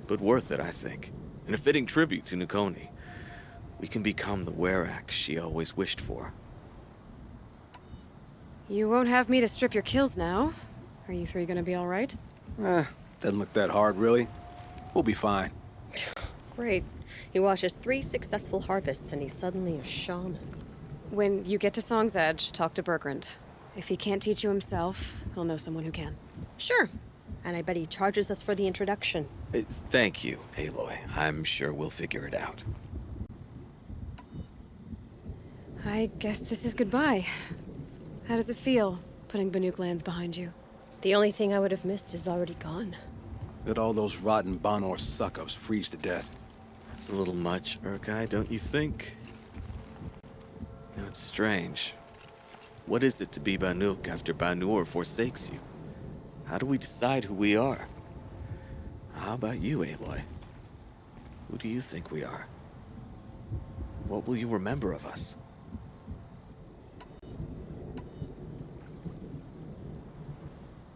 But worth it, I think. And a fitting tribute to Nakoni. We can become the werak she always wished for. You won't have me to strip your kills now. Are you three gonna be all right? Doesn't look that hard, really. We'll be fine. Great. He watches 3 successful harvests and he's suddenly a shaman. When you get to Song's Edge, talk to Bergrand. If he can't teach you himself, he'll know someone who can. Sure. And I bet he charges us for the introduction. Thank you, Aloy. I'm sure we'll figure it out. I guess this is goodbye. How does it feel, putting Banuk lands behind you? The only thing I would have missed is already gone. Let all those rotten Banor suck-ups freeze to death. That's a little much, Urkai, don't you think? You know, it's strange. What is it to be Banuk after Banur forsakes you? How do we decide who we are? How about you, Aloy? Who do you think we are? What will you remember of us?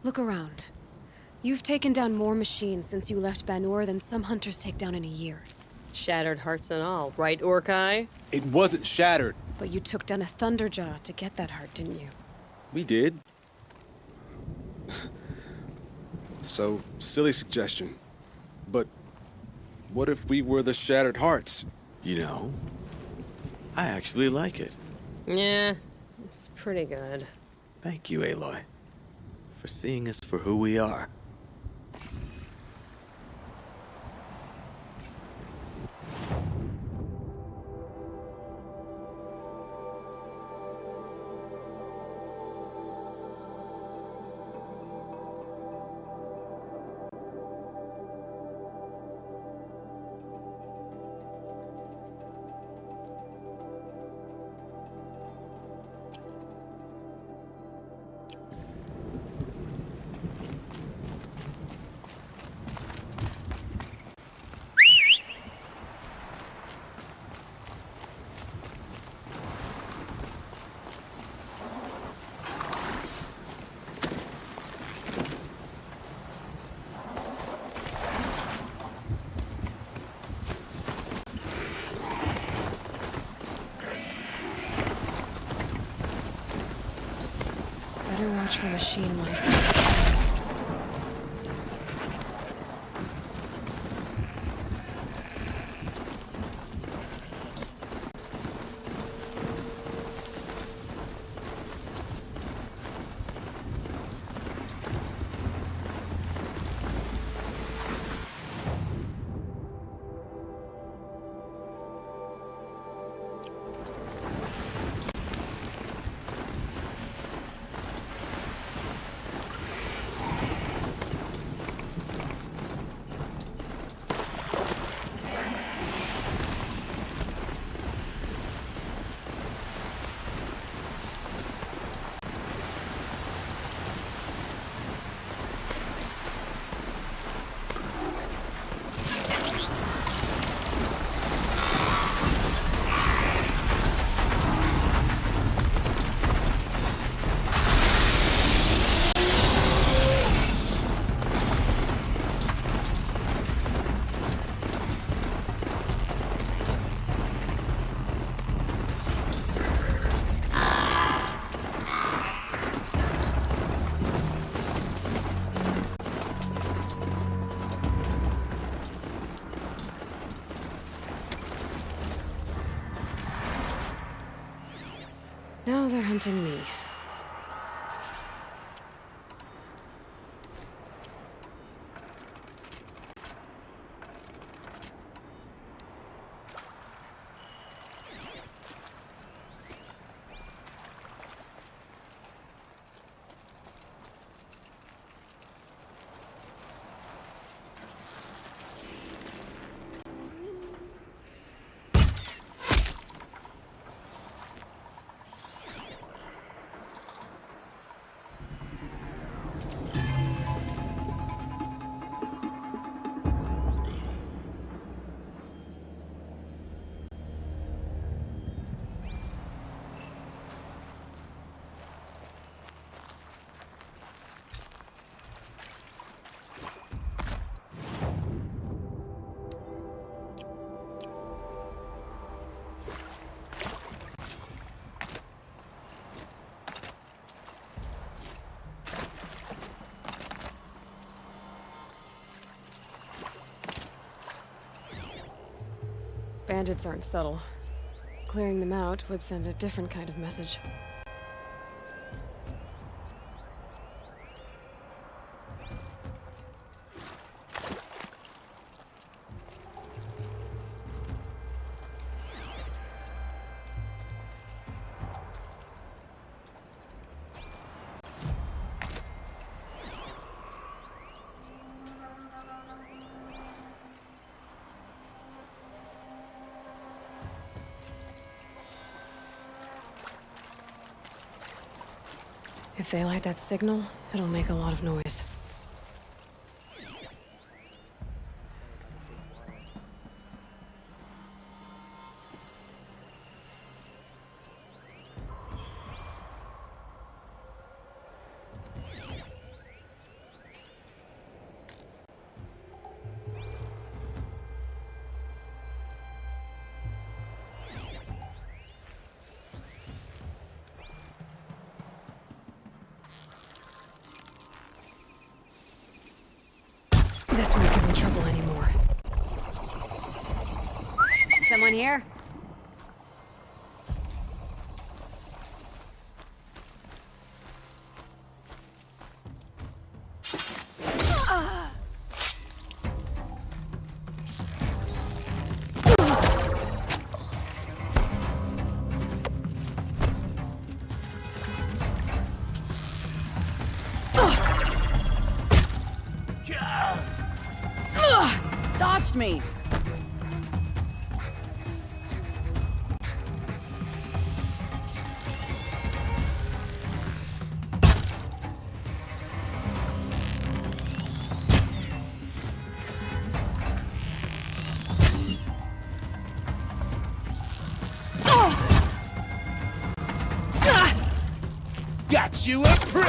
Look around. You've taken down more machines since you left Banur than some hunters take down in a year. Shattered hearts and all, right, Urkai? It wasn't shattered. But you took down a Thunderjaw to get that heart, didn't you? We did. So, silly suggestion. But what if we were the Shattered Hearts? You know, I actually like it. Yeah, it's pretty good. Thank you, Aloy, for seeing us for who we are. Better watch for machine lights. Now they're hunting me. Bandits aren't subtle. Clearing them out would send a different kind of message. If they light that signal, it'll make a lot of noise. This won't give me trouble anymore. Someone here? Dodged me! Got you a prick!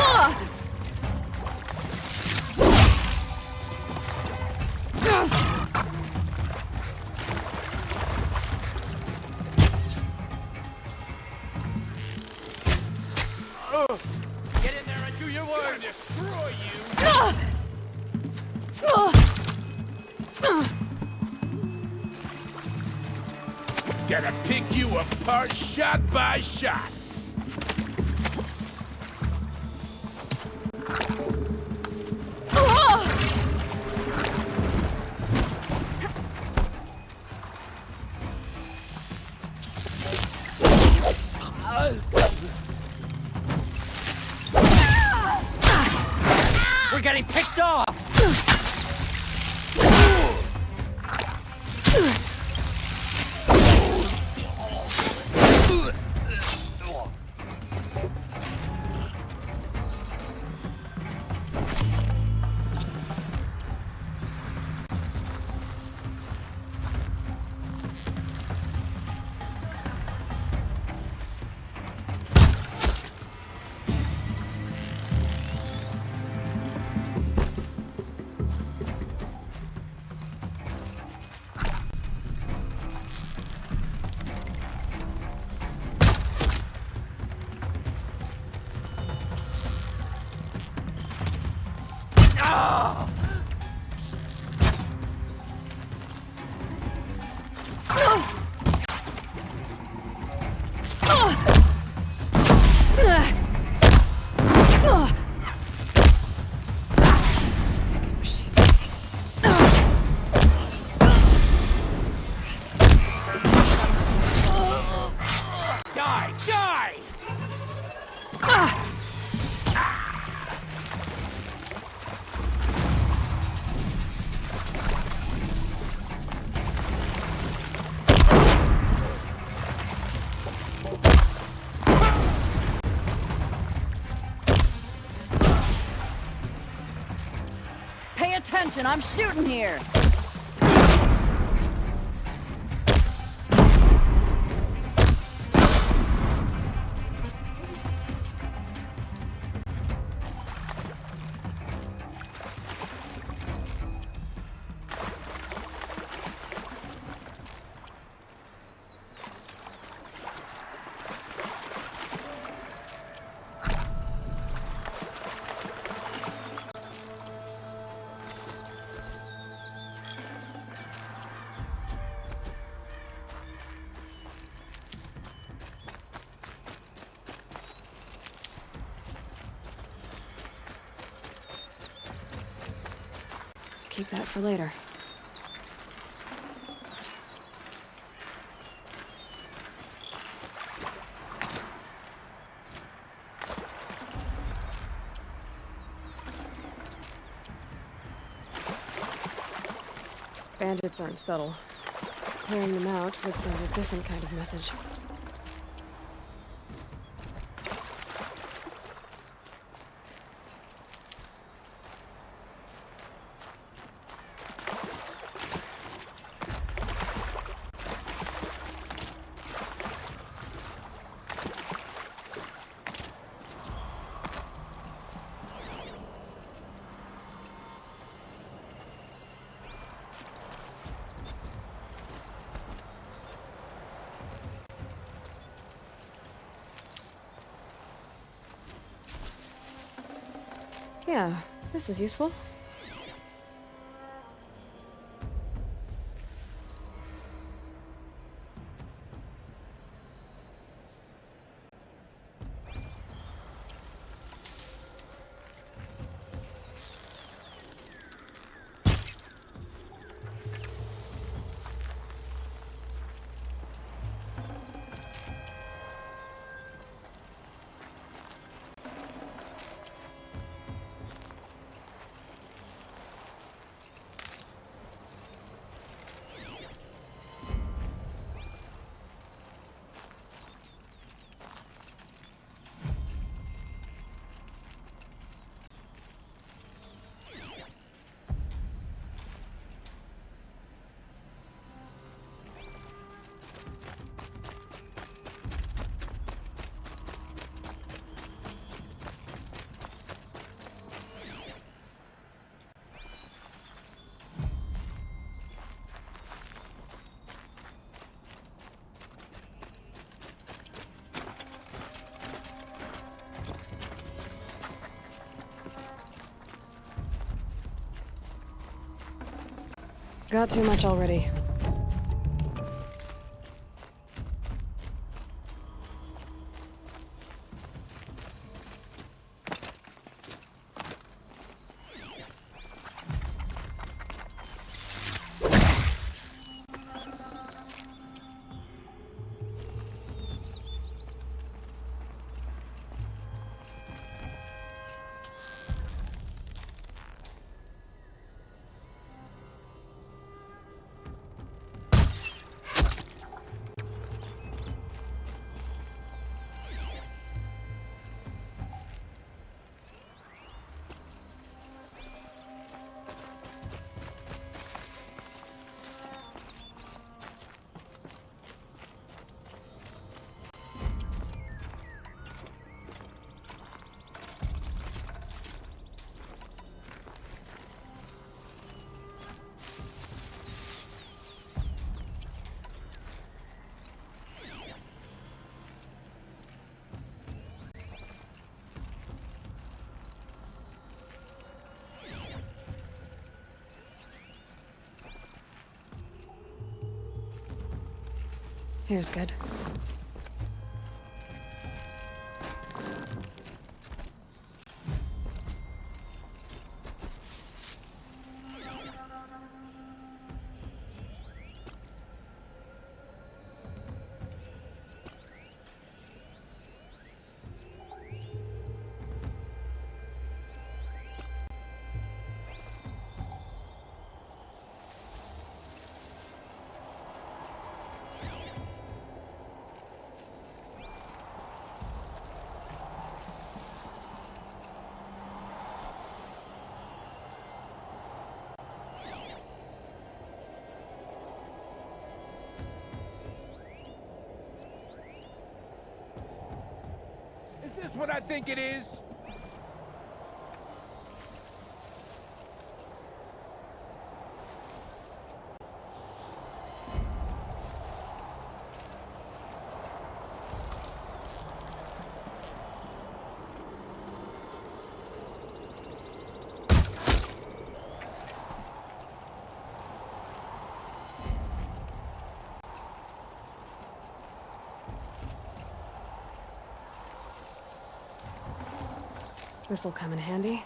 Get in there and do your work! I'll destroy you! Gotta pick you apart shot by shot. We're getting picked off! attention, I'm shooting here! Keep that for later. Bandits aren't subtle. Clearing them out would send a different kind of message. Yeah, this is useful. Got too much already. Here's good. what I think it is? This'll come in handy.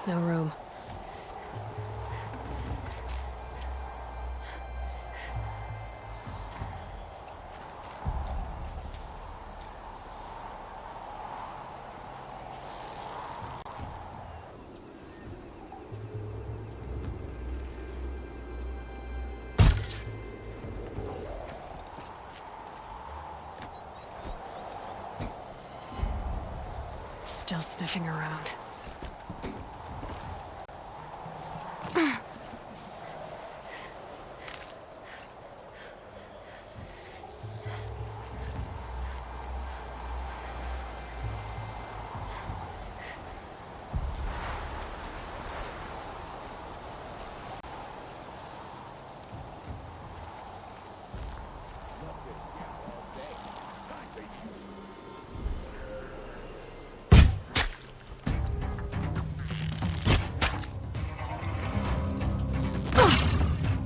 No room. Still sniffing around.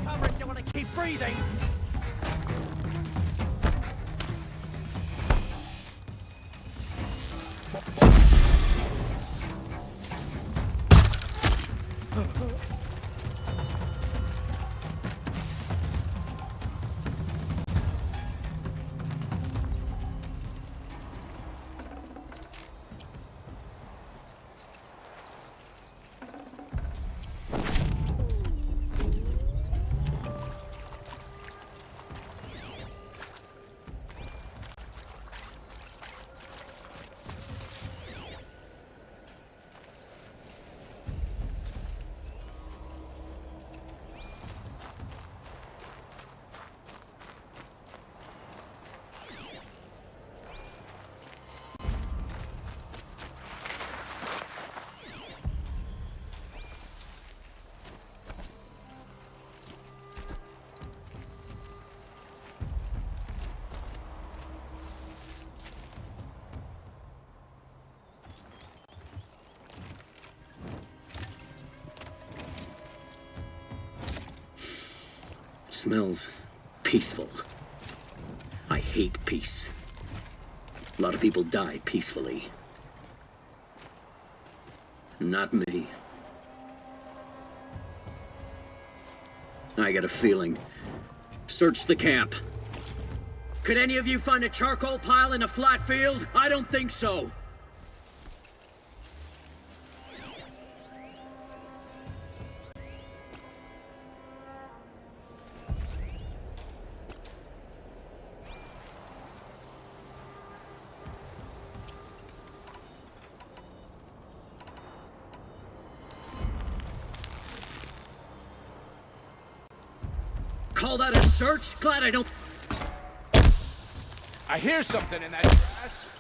Cover it, you want to keep breathing. Smells peaceful. I hate peace. A lot of people die peacefully. Not me. I got a feeling. Search the camp. Could any of you find a charcoal pile in a flat field? I don't think so. Call that a search? Glad I don't... I hear something in that grass.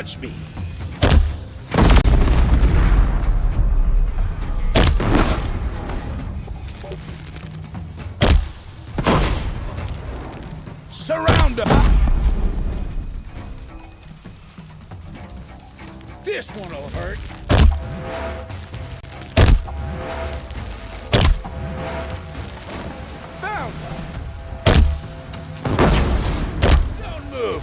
touch me. Surround them! This one'll hurt. Found them! Don't move!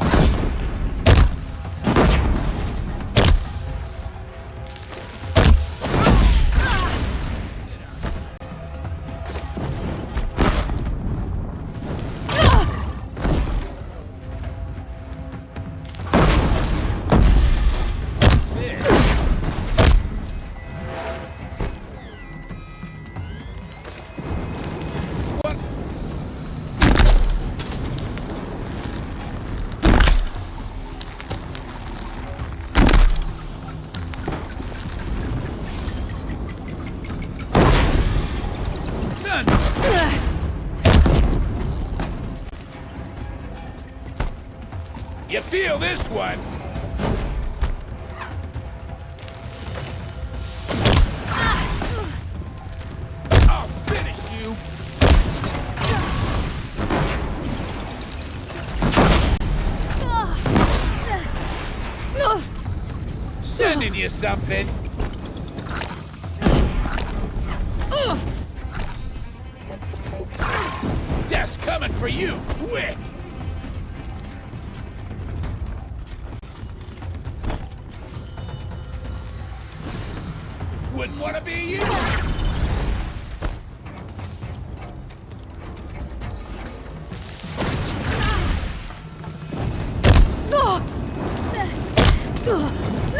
You feel this one? I'll finish you! Sending you something. Death's coming for you, quick! Wouldn't want to be you!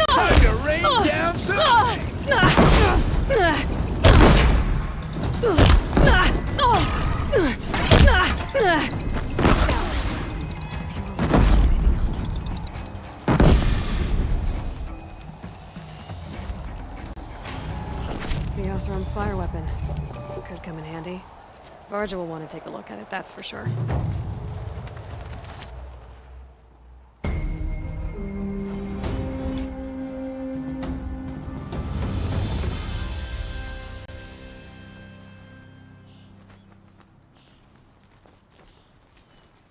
Time to rain down some! The Osram's fire weapon. Could come in handy. Varja will want to take a look at it, that's for sure.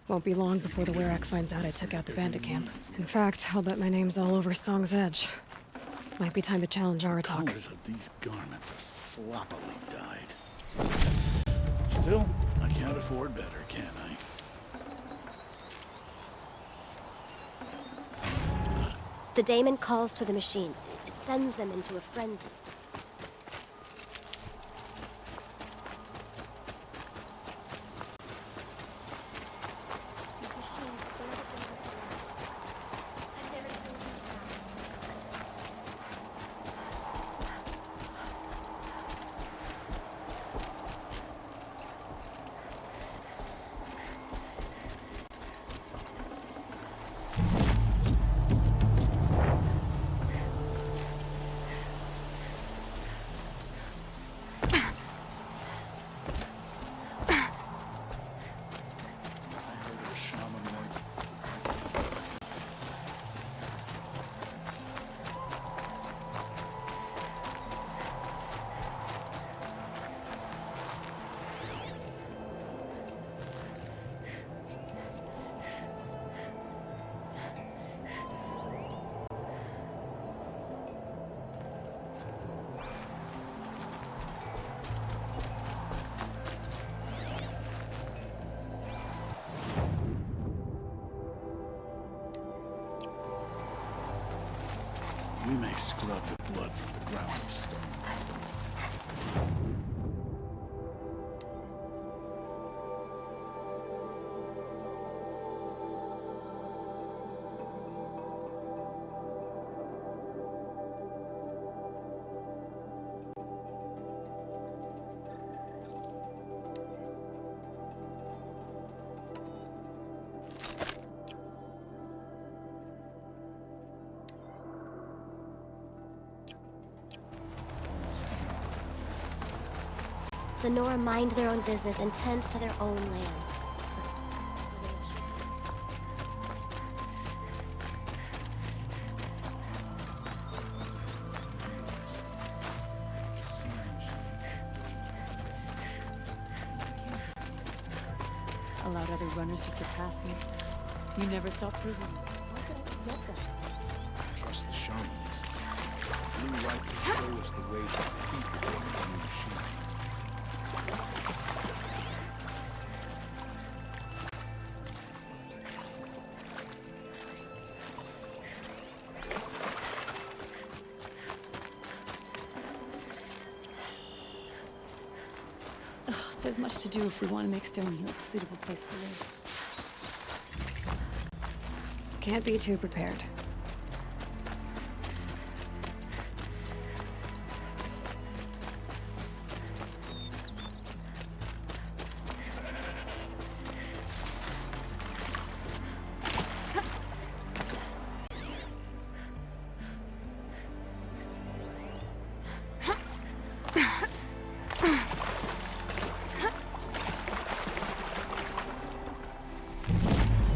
Won't be long before the werak finds out I took out the bandit camp. In fact, I'll bet my name's all over Song's Edge. Might be time to challenge Aratak. Colors of these garments are sloppily dyed. Still, I can't afford better, can I? The daemon calls to the machines, sends them into a frenzy. We may scrub the blood from the ground of stone. The Nora mind their own business and tend to their own lands. Allowed other runners to surpass me. You never stop proving it. How could I forget that? Trust the shamans. Blue light will show us the way to defeat the new machines. There's much to do if we want to make Stonehill a suitable place to live. Can't be too prepared.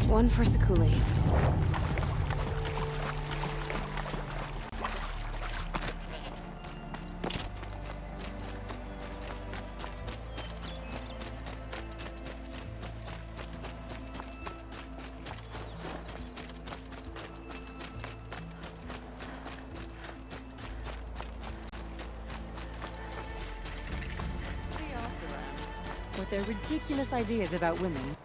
One for Sakuli. With their ridiculous ideas about women.